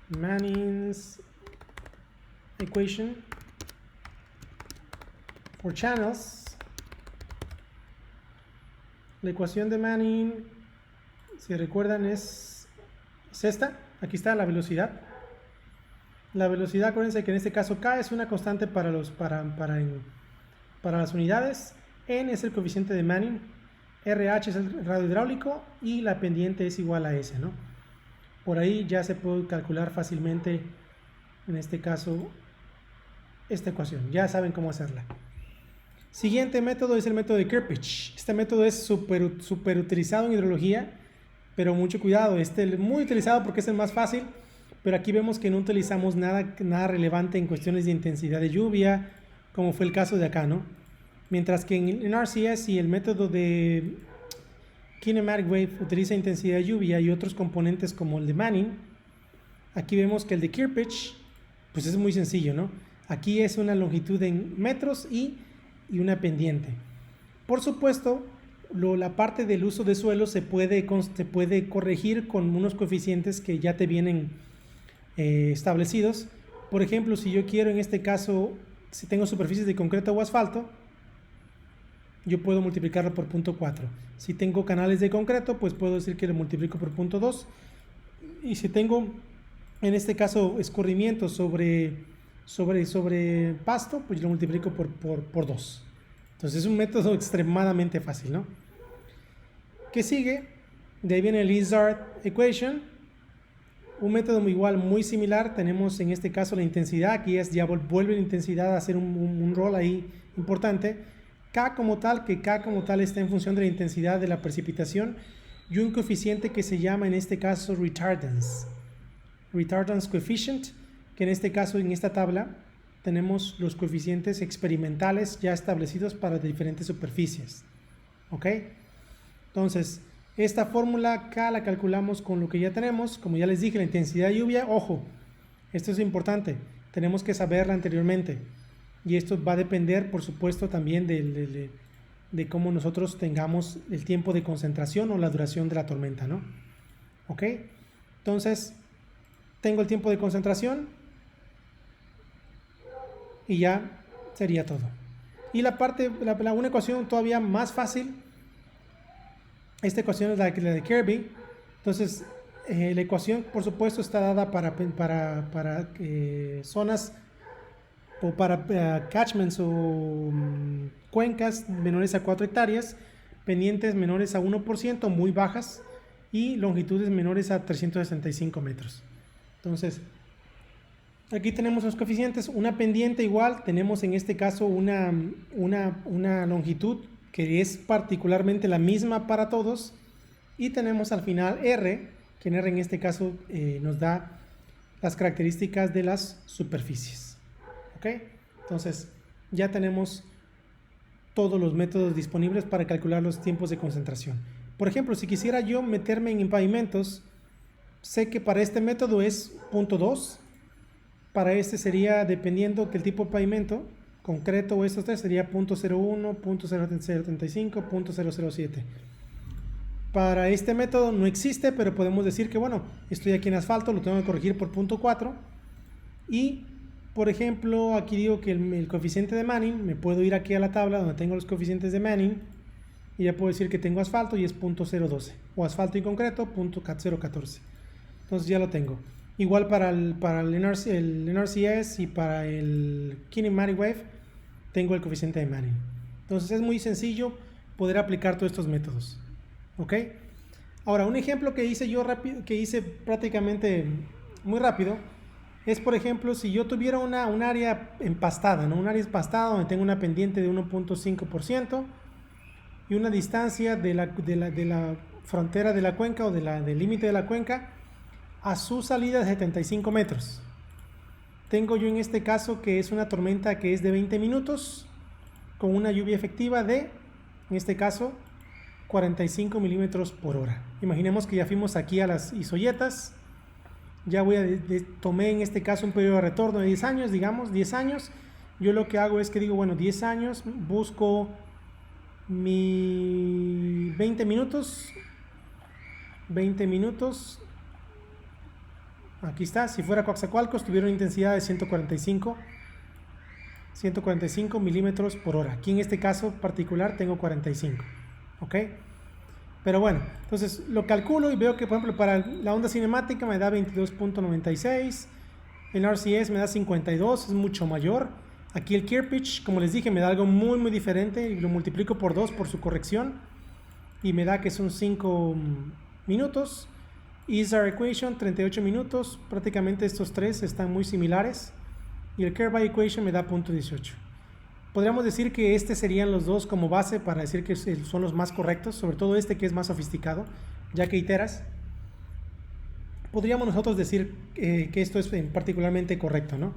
Manning's equation for channels. La ecuación de Manning, si recuerdan, es esta. Aquí está la velocidad. La velocidad, acuérdense que en este caso K es una constante para las unidades, N es el coeficiente de Manning, RH es el radio hidráulico, y la pendiente es igual a S, ¿no? Por ahí ya se puede calcular fácilmente, en este caso, esta ecuación. Ya saben cómo hacerla. Siguiente método es el método de Kirpich. Este método es súper utilizado en hidrología, pero mucho cuidado. Este es muy utilizado porque es el más fácil, pero aquí vemos que no utilizamos nada relevante en cuestiones de intensidad de lluvia, como fue el caso de acá, ¿no? Mientras que en RCS y el método de Kinematic Wave utiliza intensidad de lluvia y otros componentes como el de Manning, aquí vemos que el de Kirpich, pues es muy sencillo, ¿no? Aquí es una longitud en metros y una pendiente. Por supuesto, la parte del uso de suelo se puede corregir con unos coeficientes que ya te vienen establecidos. Por ejemplo, si yo quiero, en este caso, si tengo superficies de concreto o asfalto, yo puedo multiplicarlo por 0.4. Si tengo canales de concreto, pues puedo decir que lo multiplico por 0.2. Y si tengo, en este caso, escurrimiento sobre pasto, pues yo lo multiplico por 2. Entonces es un método extremadamente fácil, ¿no? ¿Qué sigue? De ahí viene el Lizard Equation. Un método muy similar. Tenemos en este caso la intensidad. Aquí ya vuelve la intensidad a hacer un rol ahí importante. K como tal está en función de la intensidad de la precipitación y un coeficiente que se llama en este caso retardance coefficient, que en este caso, en esta tabla, tenemos los coeficientes experimentales ya establecidos para diferentes superficies. ¿Ok? Entonces, Esta fórmula acá la calculamos con lo que ya tenemos. Como ya les dije, la intensidad de lluvia, ojo, esto es importante, tenemos que saberla anteriormente. Y esto va a depender, por supuesto, también de cómo nosotros tengamos el tiempo de concentración o la duración de la tormenta, ¿no? ¿Ok? Entonces, tengo el tiempo de concentración y ya sería todo. Y una ecuación todavía más fácil, esta ecuación es la de Kirby. Entonces, la ecuación, por supuesto, está dada para zonas o para catchments o cuencas menores a 4 hectáreas, pendientes menores a 1%, muy bajas, y longitudes menores a 365 metros. Entonces, aquí tenemos los coeficientes. Una pendiente igual, tenemos en este caso una longitud que es particularmente la misma para todos, y tenemos al final R, que en R en este caso nos da las características de las superficies. ¿Ok? Entonces ya tenemos todos los métodos disponibles para calcular los tiempos de concentración. Por ejemplo, si quisiera yo meterme en pavimentos, sé que para este método es 0.2, para este sería, dependiendo que el tipo de pavimento concreto o estos tres, sería 0.01, 0.035, 0.007. Para este método no existe, pero podemos decir que, bueno, estoy aquí en asfalto, lo tengo que corregir por 0.4. Y, por ejemplo, aquí digo que el coeficiente de Manning, me puedo ir aquí a la tabla donde tengo los coeficientes de Manning, y ya puedo decir que tengo asfalto y es 0.012, o asfalto y concreto 0.014. Entonces ya lo tengo. Igual para el NRCS y para el Kinematic Wave tengo el coeficiente de Manning. Entonces es muy sencillo poder aplicar todos estos métodos. ¿Ok? Ahora, un ejemplo que hice yo que hice prácticamente muy rápido es, por ejemplo, si yo tuviera un área empastada, ¿no? Un área empastada donde tengo una pendiente de 1.5% y una distancia de la frontera de la cuenca o del límite de la cuenca a su salida de 75 metros. Tengo yo en este caso que es una tormenta que es de 20 minutos con una lluvia efectiva de, en este caso, 45 milímetros por hora. Imaginemos que ya fuimos aquí a las isoyetas. Ya tomé en este caso un periodo de retorno de 10 años, digamos, 10 años. Yo lo que hago es que digo, bueno, 10 años, busco mi 20 minutos. Aquí está, si fuera Coatzacoalcos tuviera una intensidad de 145 milímetros por hora. Aquí en este caso particular tengo 45. ¿Ok? Pero bueno, entonces lo calculo y veo que, por ejemplo, para la onda cinemática me da 22.96, el RCS me da 52, es mucho mayor. Aquí el Kirpich, como les dije, me da algo muy muy diferente y lo multiplico por 2 por su corrección y me da que son 5 minutos. Isar Equation, 38 minutos, prácticamente estos tres están muy similares, y el Kirby Equation me da 0.18. Podríamos decir que serían los dos como base para decir que son los más correctos, sobre todo este que es más sofisticado, ya que iteras. Podríamos nosotros decir que esto es particularmente correcto, ¿no?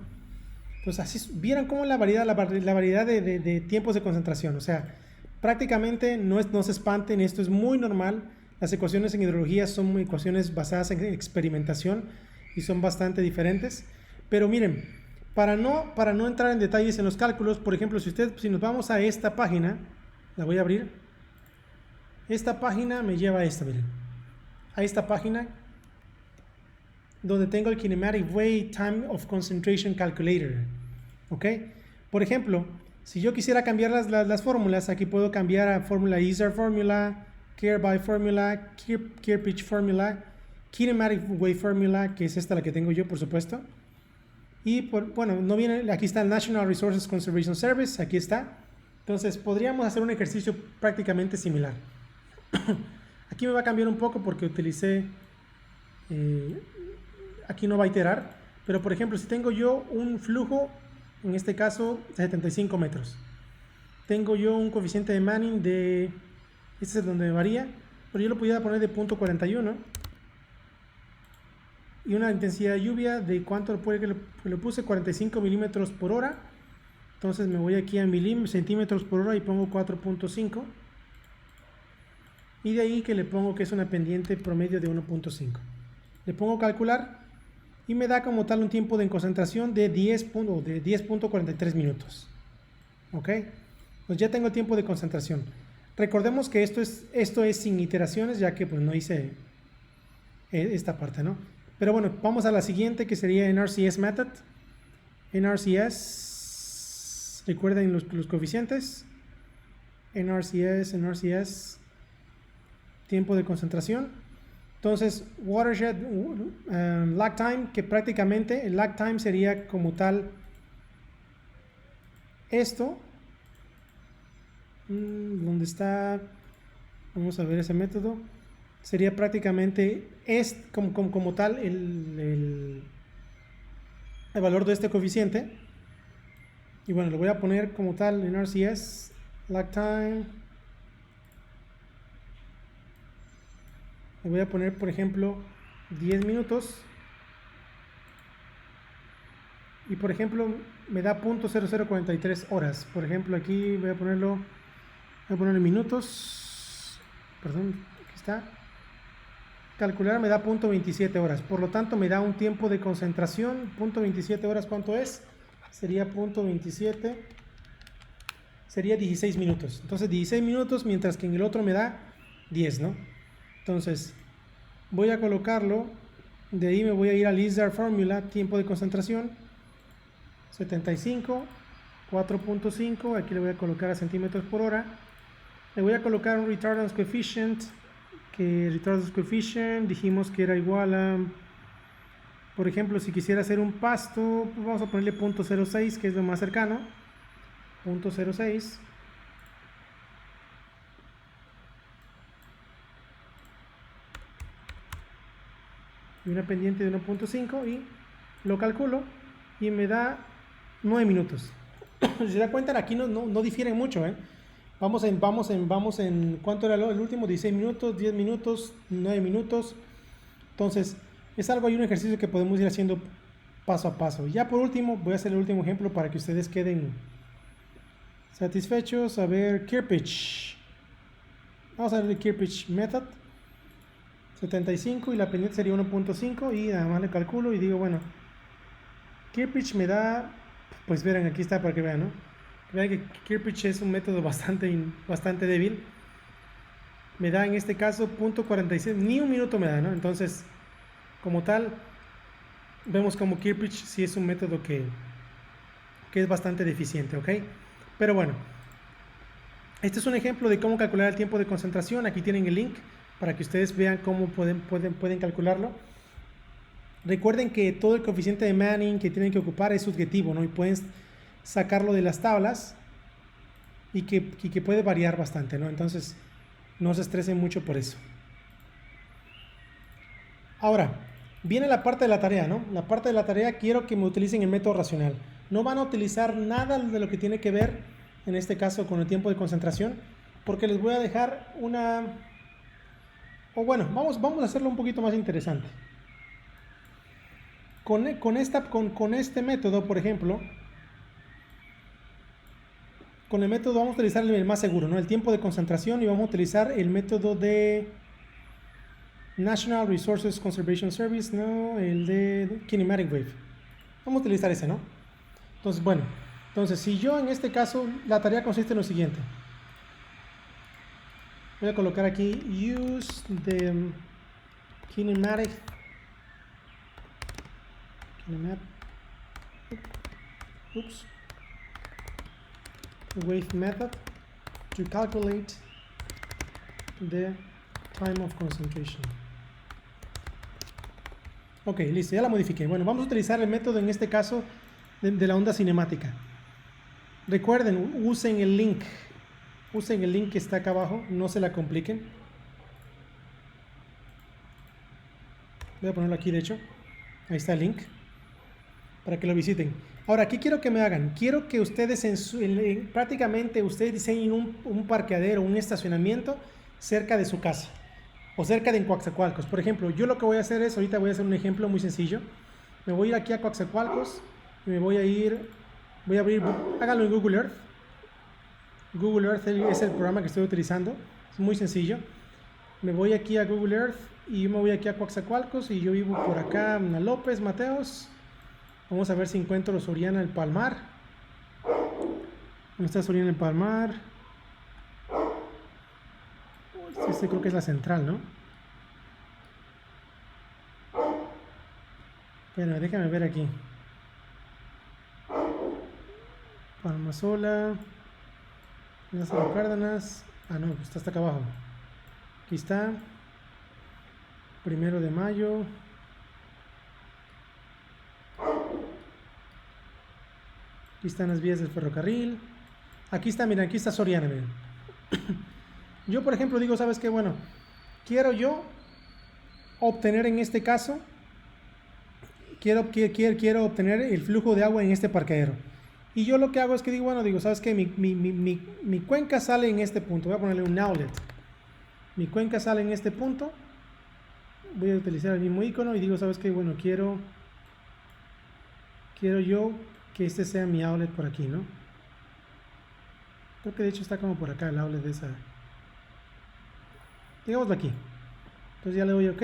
Entonces, así vieron cómo la variedad de tiempos de concentración. O sea, prácticamente no se espanten, esto es muy normal. Las ecuaciones en hidrología son ecuaciones basadas en experimentación y son bastante diferentes. Pero miren, para no entrar en detalles en los cálculos, por ejemplo, si nos vamos a esta página, la voy a abrir. Esta página me lleva a esta, miren. A esta página donde tengo el Kinematic Wave Time of Concentration Calculator. ¿Ok? Por ejemplo, si yo quisiera cambiar las fórmulas, aquí puedo cambiar a fórmula Isar Formula, Kirby Formula, Kirpich Formula, Kinematic Wave Formula, que es esta la que tengo yo, por supuesto. Y bueno, no viene, aquí está el National Resources Conservation Service, aquí está. Entonces podríamos hacer un ejercicio prácticamente similar. Aquí me va a cambiar un poco porque utilicé, aquí no va a iterar, pero por ejemplo, si tengo yo un flujo, en este caso 75 metros, tengo yo un coeficiente de Manning de, este es donde varía, pero yo lo pudiera poner de 0.41 y una intensidad de lluvia de cuánto puede que lo puse, 45 milímetros por hora. Entonces me voy aquí a centímetros por hora y pongo 4.5. y de ahí que le pongo que es una pendiente promedio de 1.5. Le pongo calcular y me da como tal un tiempo de concentración de 10.43 minutos. Ok, pues ya tengo el tiempo de concentración. Recordemos que esto es sin iteraciones, ya que pues no hice esta parte, ¿no? Pero bueno, vamos a la siguiente, que sería NRCS Method. NRCS, recuerden los coeficientes. NRCS, tiempo de concentración. Entonces, watershed lag time, que prácticamente el lag time sería como tal esto. ¿Dónde está? Vamos a ver ese método. Sería prácticamente como tal el valor de este coeficiente. Y bueno, lo voy a poner como tal en RCS, lag time. Le voy a poner, por ejemplo, 10 minutos. Y por ejemplo, me da .0043 horas. Por ejemplo, aquí voy a ponerlo en minutos. Perdón, aquí está. Calcular me da .27 horas. Por lo tanto, me da un tiempo de concentración. .27 horas, ¿cuánto es? Sería .27. Sería 16 minutos. Entonces, 16 minutos, mientras que en el otro me da 10, ¿no? Entonces, voy a colocarlo. De ahí me voy a ir al Izzard Formula, tiempo de concentración. 75, 4.5. Aquí le voy a colocar a centímetros por hora. Le voy a colocar un retardance coefficient. Que retardance coefficient dijimos que era igual a, por ejemplo, si quisiera hacer un pasto, pues vamos a ponerle .06, que es lo más cercano. .06. Y una pendiente de 1.5 y lo calculo y me da 9 minutos. Si se da cuenta, aquí no difieren mucho, ¿eh? Vamos en, ¿cuánto era el último? 16 minutos, 10 minutos, 9 minutos. Entonces, es algo, hay un ejercicio que podemos ir haciendo paso a paso. Ya por último, voy a hacer el último ejemplo para que ustedes queden satisfechos. A ver, Kirpich. Vamos a ver el Kirpich Method. 75 y la pendiente sería 1.5 y nada más le calculo y digo, bueno, Kirpich me da, pues verán, aquí está para que vean, ¿no? Vean que Kirpich es un método bastante débil. Me da en este caso .46, ni un minuto me da, ¿no? Entonces, como tal, vemos como Kirpich sí es un método que es bastante deficiente, ¿ok? Pero bueno, este es un ejemplo de cómo calcular el tiempo de concentración. Aquí tienen el link para que ustedes vean cómo pueden calcularlo. Recuerden que todo el coeficiente de Manning que tienen que ocupar es subjetivo, ¿no? Y pueden sacarlo de las tablas y que puede variar bastante, ¿no? Entonces, no se estresen mucho por eso. Ahora, viene la parte de la tarea, ¿no? La parte de la tarea quiero que me utilicen el método racional. No van a utilizar nada de lo que tiene que ver, en este caso, con el tiempo de concentración, porque les voy a dejar una... O bueno, vamos a hacerlo un poquito más interesante. Con este método, por ejemplo, con el método vamos a utilizar el más seguro, ¿no? El tiempo de concentración, y vamos a utilizar el método de National Resources Conservation Service, ¿no? El de Kinematic Wave. Vamos a utilizar ese, ¿no? Entonces, bueno, si yo en este caso, la tarea consiste en lo siguiente. Voy a colocar aquí use the kinematic wave method to calculate the time of concentration. Ok, listo, ya la modifiqué. Bueno, vamos a utilizar el método en este caso de la onda cinemática. Recuerden, usen el link que está acá abajo, no se la compliquen. Voy a ponerlo aquí, de hecho. Ahí está el link para que lo visiten. Ahora, ¿qué quiero que me hagan? Quiero que ustedes prácticamente ustedes diseñen un parqueadero, un estacionamiento cerca de su casa o cerca de Coatzacoalcos. Por ejemplo, yo lo que voy a hacer es, ahorita voy a hacer un ejemplo muy sencillo. Me voy a ir aquí a Coatzacoalcos y me voy a abrir, háganlo en Google Earth. Google Earth es el programa que estoy utilizando, es muy sencillo. me voy aquí a Google Earth y yo me voy aquí a Coatzacoalcos y yo vivo por acá en López Mateos. Vamos a ver si encuentro Soriana El Palmar. ¿Dónde está Soriana El Palmar? Este creo que es la central, ¿no? Bueno, déjame ver aquí. Palmasola. Lázaro Cárdenas. Ah, no, está hasta acá abajo. Aquí está. 1 de mayo. Aquí están las vías del ferrocarril. Aquí está, miren, aquí está Soriana, miren. Yo, por ejemplo, digo, ¿sabes qué? Bueno, quiero yo obtener en este caso, quiero obtener el flujo de agua en este parqueadero. Y yo lo que hago es que digo, bueno, digo, ¿sabes qué? Mi cuenca sale en este punto. Voy a ponerle un outlet. Mi cuenca sale en este punto. Voy a utilizar el mismo icono y digo, ¿sabes qué? Bueno, quiero yo que este sea mi outlet por aquí, ¿no? Creo que de hecho está como por acá el outlet de esa. Digámoslo aquí. Entonces ya le doy OK.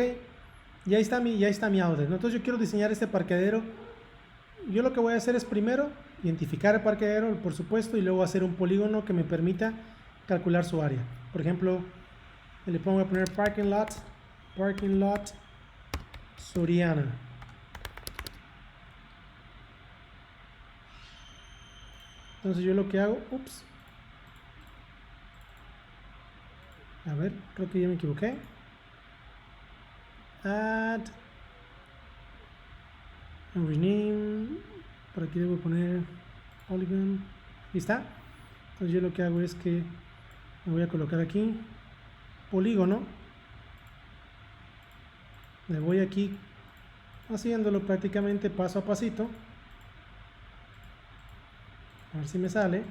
Ya está mi outlet, ¿no? Entonces yo quiero diseñar este parqueadero. Yo lo que voy a hacer es primero identificar el parqueadero, por supuesto, y luego hacer un polígono que me permita calcular su área. Por ejemplo, le pongo a poner parking lot Soriana. Entonces yo lo que hago, a ver, creo que ya me equivoqué. Add, rename, por aquí debo poner polygon, y está. Entonces yo lo que hago es que me voy a colocar aquí polígono. Me voy aquí haciéndolo prácticamente paso a pasito. A ver si me sale.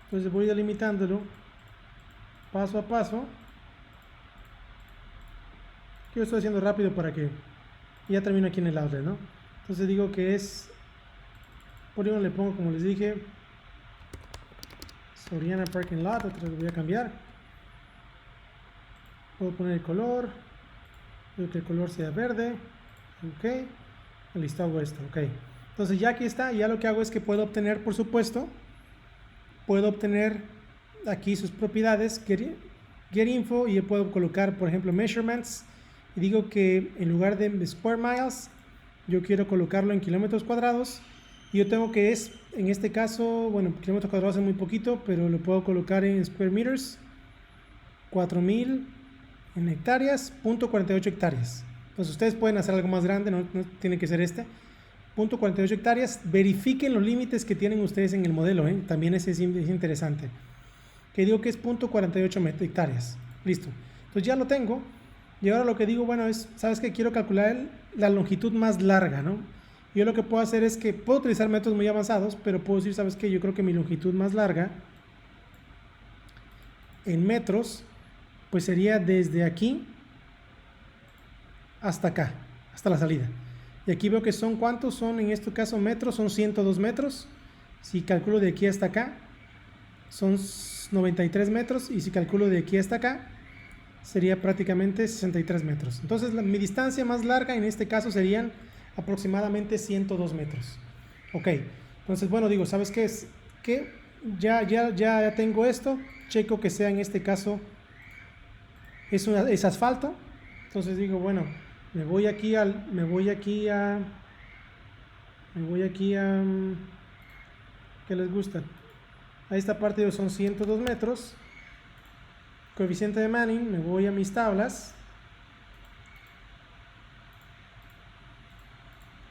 Entonces voy delimitándolo paso a paso. Yo estoy haciendo rápido para que ya termino aquí en el outlet, ¿no? Entonces digo que es polígono, le pongo como les dije Soriana Parking Lot. Otra vez voy a cambiar. Puedo poner el color. Quiero que el color sea verde. Ok. Listo, hago esto. Ok. Entonces ya aquí está. Ya lo que hago es que puedo obtener, por supuesto, puedo obtener aquí sus propiedades, get info, y yo puedo colocar, por ejemplo, measurements, y digo que en lugar de square miles, yo quiero colocarlo en kilómetros cuadrados, y yo tengo que es, en este caso, bueno, kilómetros cuadrados es muy poquito, pero lo puedo colocar en square meters, 4000 en hectáreas, 0.48 hectáreas. Entonces ustedes pueden hacer algo más grande, no tiene que ser este. 0.48 hectáreas, verifiquen los límites que tienen ustedes en el modelo, también es interesante. Que digo que es 0.48 hectáreas. Listo. Entonces ya lo tengo. Y ahora lo que digo, bueno, es, ¿sabes qué? Quiero calcular la longitud más larga, ¿no? Yo lo que puedo hacer es que puedo utilizar métodos muy avanzados, pero puedo decir, ¿sabes qué? Yo creo que mi longitud más larga en metros, pues sería desde aquí hasta acá, hasta la salida. Y aquí veo que son, ¿cuántos son en este caso metros? Son 102 metros. Si calculo de aquí hasta acá, son 93 metros. Y si calculo de aquí hasta acá, sería prácticamente 63 metros. Entonces mi distancia más larga en este caso serían aproximadamente 102 metros. Ok, entonces bueno, digo, ¿sabes qué es? Que ya tengo esto. Checo que sea en este caso es asfalto. Entonces digo, bueno, me voy aquí a ¿qué les gusta? A esta parte son 102 metros. Coeficiente de Manning, me voy a mis tablas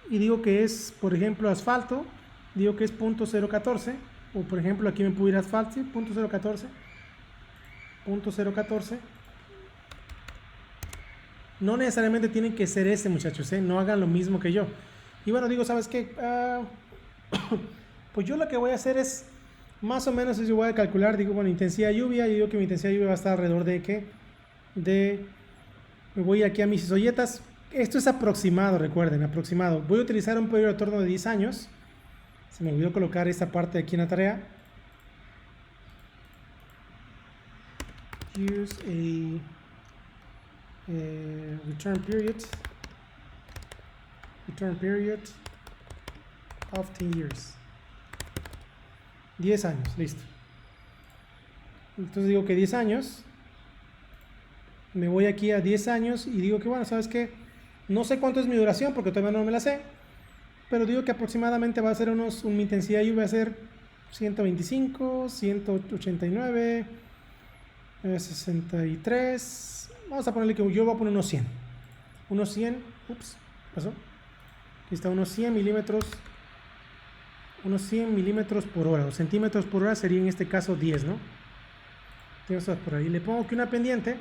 y digo que es, por ejemplo, asfalto, digo que es 0.014, o por ejemplo aquí me puedo ir a asfalto, ¿sí? 0.014. No necesariamente tienen que ser ese, muchachos, no hagan lo mismo que yo. Y bueno, digo, ¿sabes qué? Pues yo lo que voy a hacer es, más o menos, yo voy a calcular, digo, bueno, intensidad de lluvia, y digo que mi intensidad de lluvia va a estar alrededor me voy aquí a mis isoyetas. Esto es aproximado, recuerden, aproximado. Voy a utilizar un periodo de retorno de 10 años. Se me olvidó colocar esta parte aquí en la tarea. use a return period of 10 years. 10 años, listo. Entonces digo que 10 años. Me voy aquí a 10 años y digo que bueno, ¿sabes qué? No sé cuánto es mi duración porque todavía no me la sé, pero digo que aproximadamente va a ser mi intensidad lluvia va a ser 125, 189, 63. Vamos a ponerle que yo voy a poner unos 100. Unos 100, ups, pasó. Aquí está, unos 100 milímetros. Unos 100 milímetros por hora, o centímetros por hora sería en este caso 10, ¿no? Por ahí. Le pongo aquí una pendiente.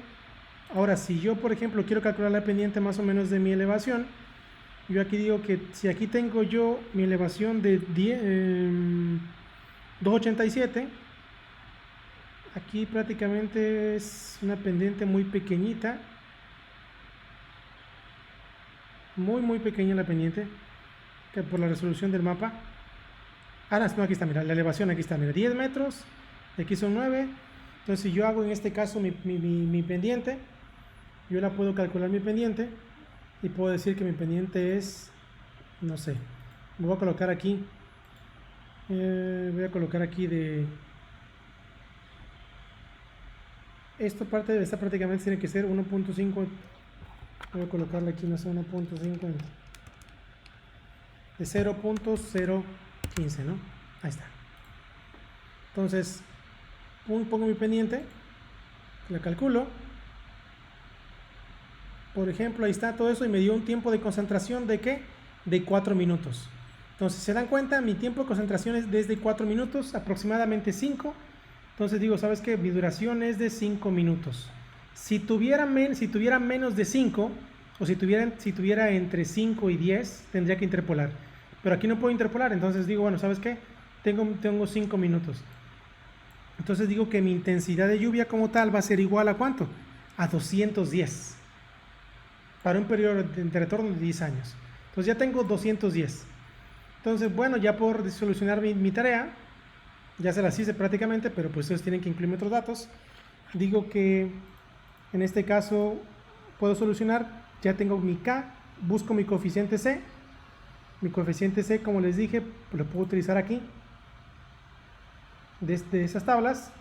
Ahora, si yo, por ejemplo, quiero calcular la pendiente más o menos de mi elevación, yo aquí digo que si aquí tengo yo mi elevación de 287, aquí prácticamente es una pendiente muy pequeñita, muy pequeña la pendiente, que por la resolución del mapa. Ahora, no, aquí está, mira, la elevación aquí está, mira, 10 metros, y aquí son 9. Entonces, si yo hago en este caso mi pendiente, yo la puedo calcular mi pendiente y puedo decir que mi pendiente es, no sé, voy a colocar aquí, de esta prácticamente tiene que ser 1.5, voy a colocarle aquí, no sé, 1.5 de 0.015, ¿no? Ahí está. Entonces pongo mi pendiente, la calculo. Por ejemplo, ahí está todo eso y me dio un tiempo de concentración de ¿qué? De 4 minutos. Entonces, ¿se dan cuenta? Mi tiempo de concentración es desde 4 minutos, aproximadamente 5. Entonces digo, ¿sabes qué? Mi duración es de 5 minutos. Si tuviera menos de 5, o si tuviera entre 5 y 10, tendría que interpolar. Pero aquí no puedo interpolar, entonces digo, bueno, ¿sabes qué? Tengo 5 minutos. Entonces digo que mi intensidad de lluvia como tal va a ser igual a ¿cuánto? A 210. Para un periodo de retorno de 10 años. Entonces ya tengo 210. Entonces, bueno, ya por solucionar mi tarea, ya se las hice prácticamente, pero pues ustedes tienen que incluir otros datos. Digo que en este caso puedo solucionar, ya tengo mi K, busco mi coeficiente C. Mi coeficiente C, como les dije, lo puedo utilizar aquí, desde esas tablas.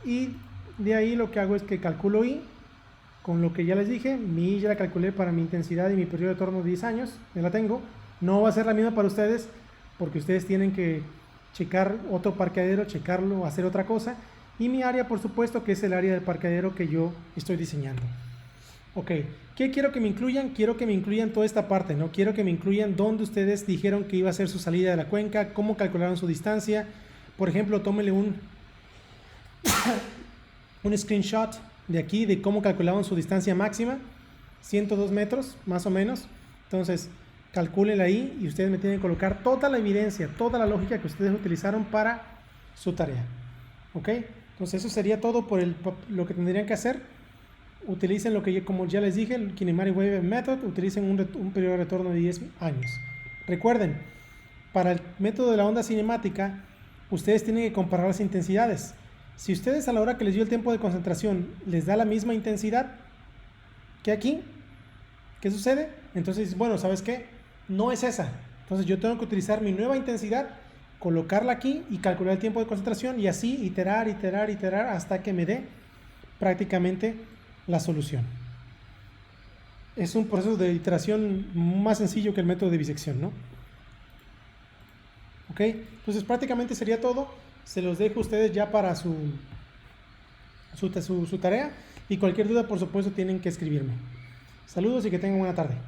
Y de ahí lo que hago es que calculo I. Con lo que ya les dije, mi I ya la calculé para mi intensidad y mi periodo de retorno de 10 años, ya la tengo. No va a ser la misma para ustedes, porque ustedes tienen que checar otro parqueadero, checarlo, hacer otra cosa. Y mi área, por supuesto, que es el área del parqueadero que yo estoy diseñando. Ok, ¿qué quiero que me incluyan? Quiero que me incluyan toda esta parte, ¿no? Quiero que me incluyan dónde ustedes dijeron que iba a ser su salida de la cuenca, cómo calcularon su distancia. Por ejemplo, tómenle un screenshot de aquí, de cómo calculaban su distancia máxima, 102 metros, más o menos. Entonces, calcúlenla ahí y ustedes me tienen que colocar toda la evidencia, toda la lógica que ustedes utilizaron para su tarea. ¿Ok? Entonces, eso sería todo por lo que tendrían que hacer. Utilicen lo que, como ya les dije, el Kinematic Wave Method, utilicen un periodo de retorno de 10 años. Recuerden, para el método de la onda cinemática, ustedes tienen que comparar las intensidades. Si ustedes a la hora que les dio el tiempo de concentración les da la misma intensidad que aquí, ¿qué sucede? Entonces, bueno, ¿sabes qué? No es esa. Entonces yo tengo que utilizar mi nueva intensidad, colocarla aquí y calcular el tiempo de concentración y así iterar hasta que me dé prácticamente la solución. Es un proceso de iteración más sencillo que el método de bisección, ¿no? Ok, entonces prácticamente sería todo. Se los dejo a ustedes ya para su tarea y cualquier duda, por supuesto, tienen que escribirme. Saludos y que tengan buena tarde.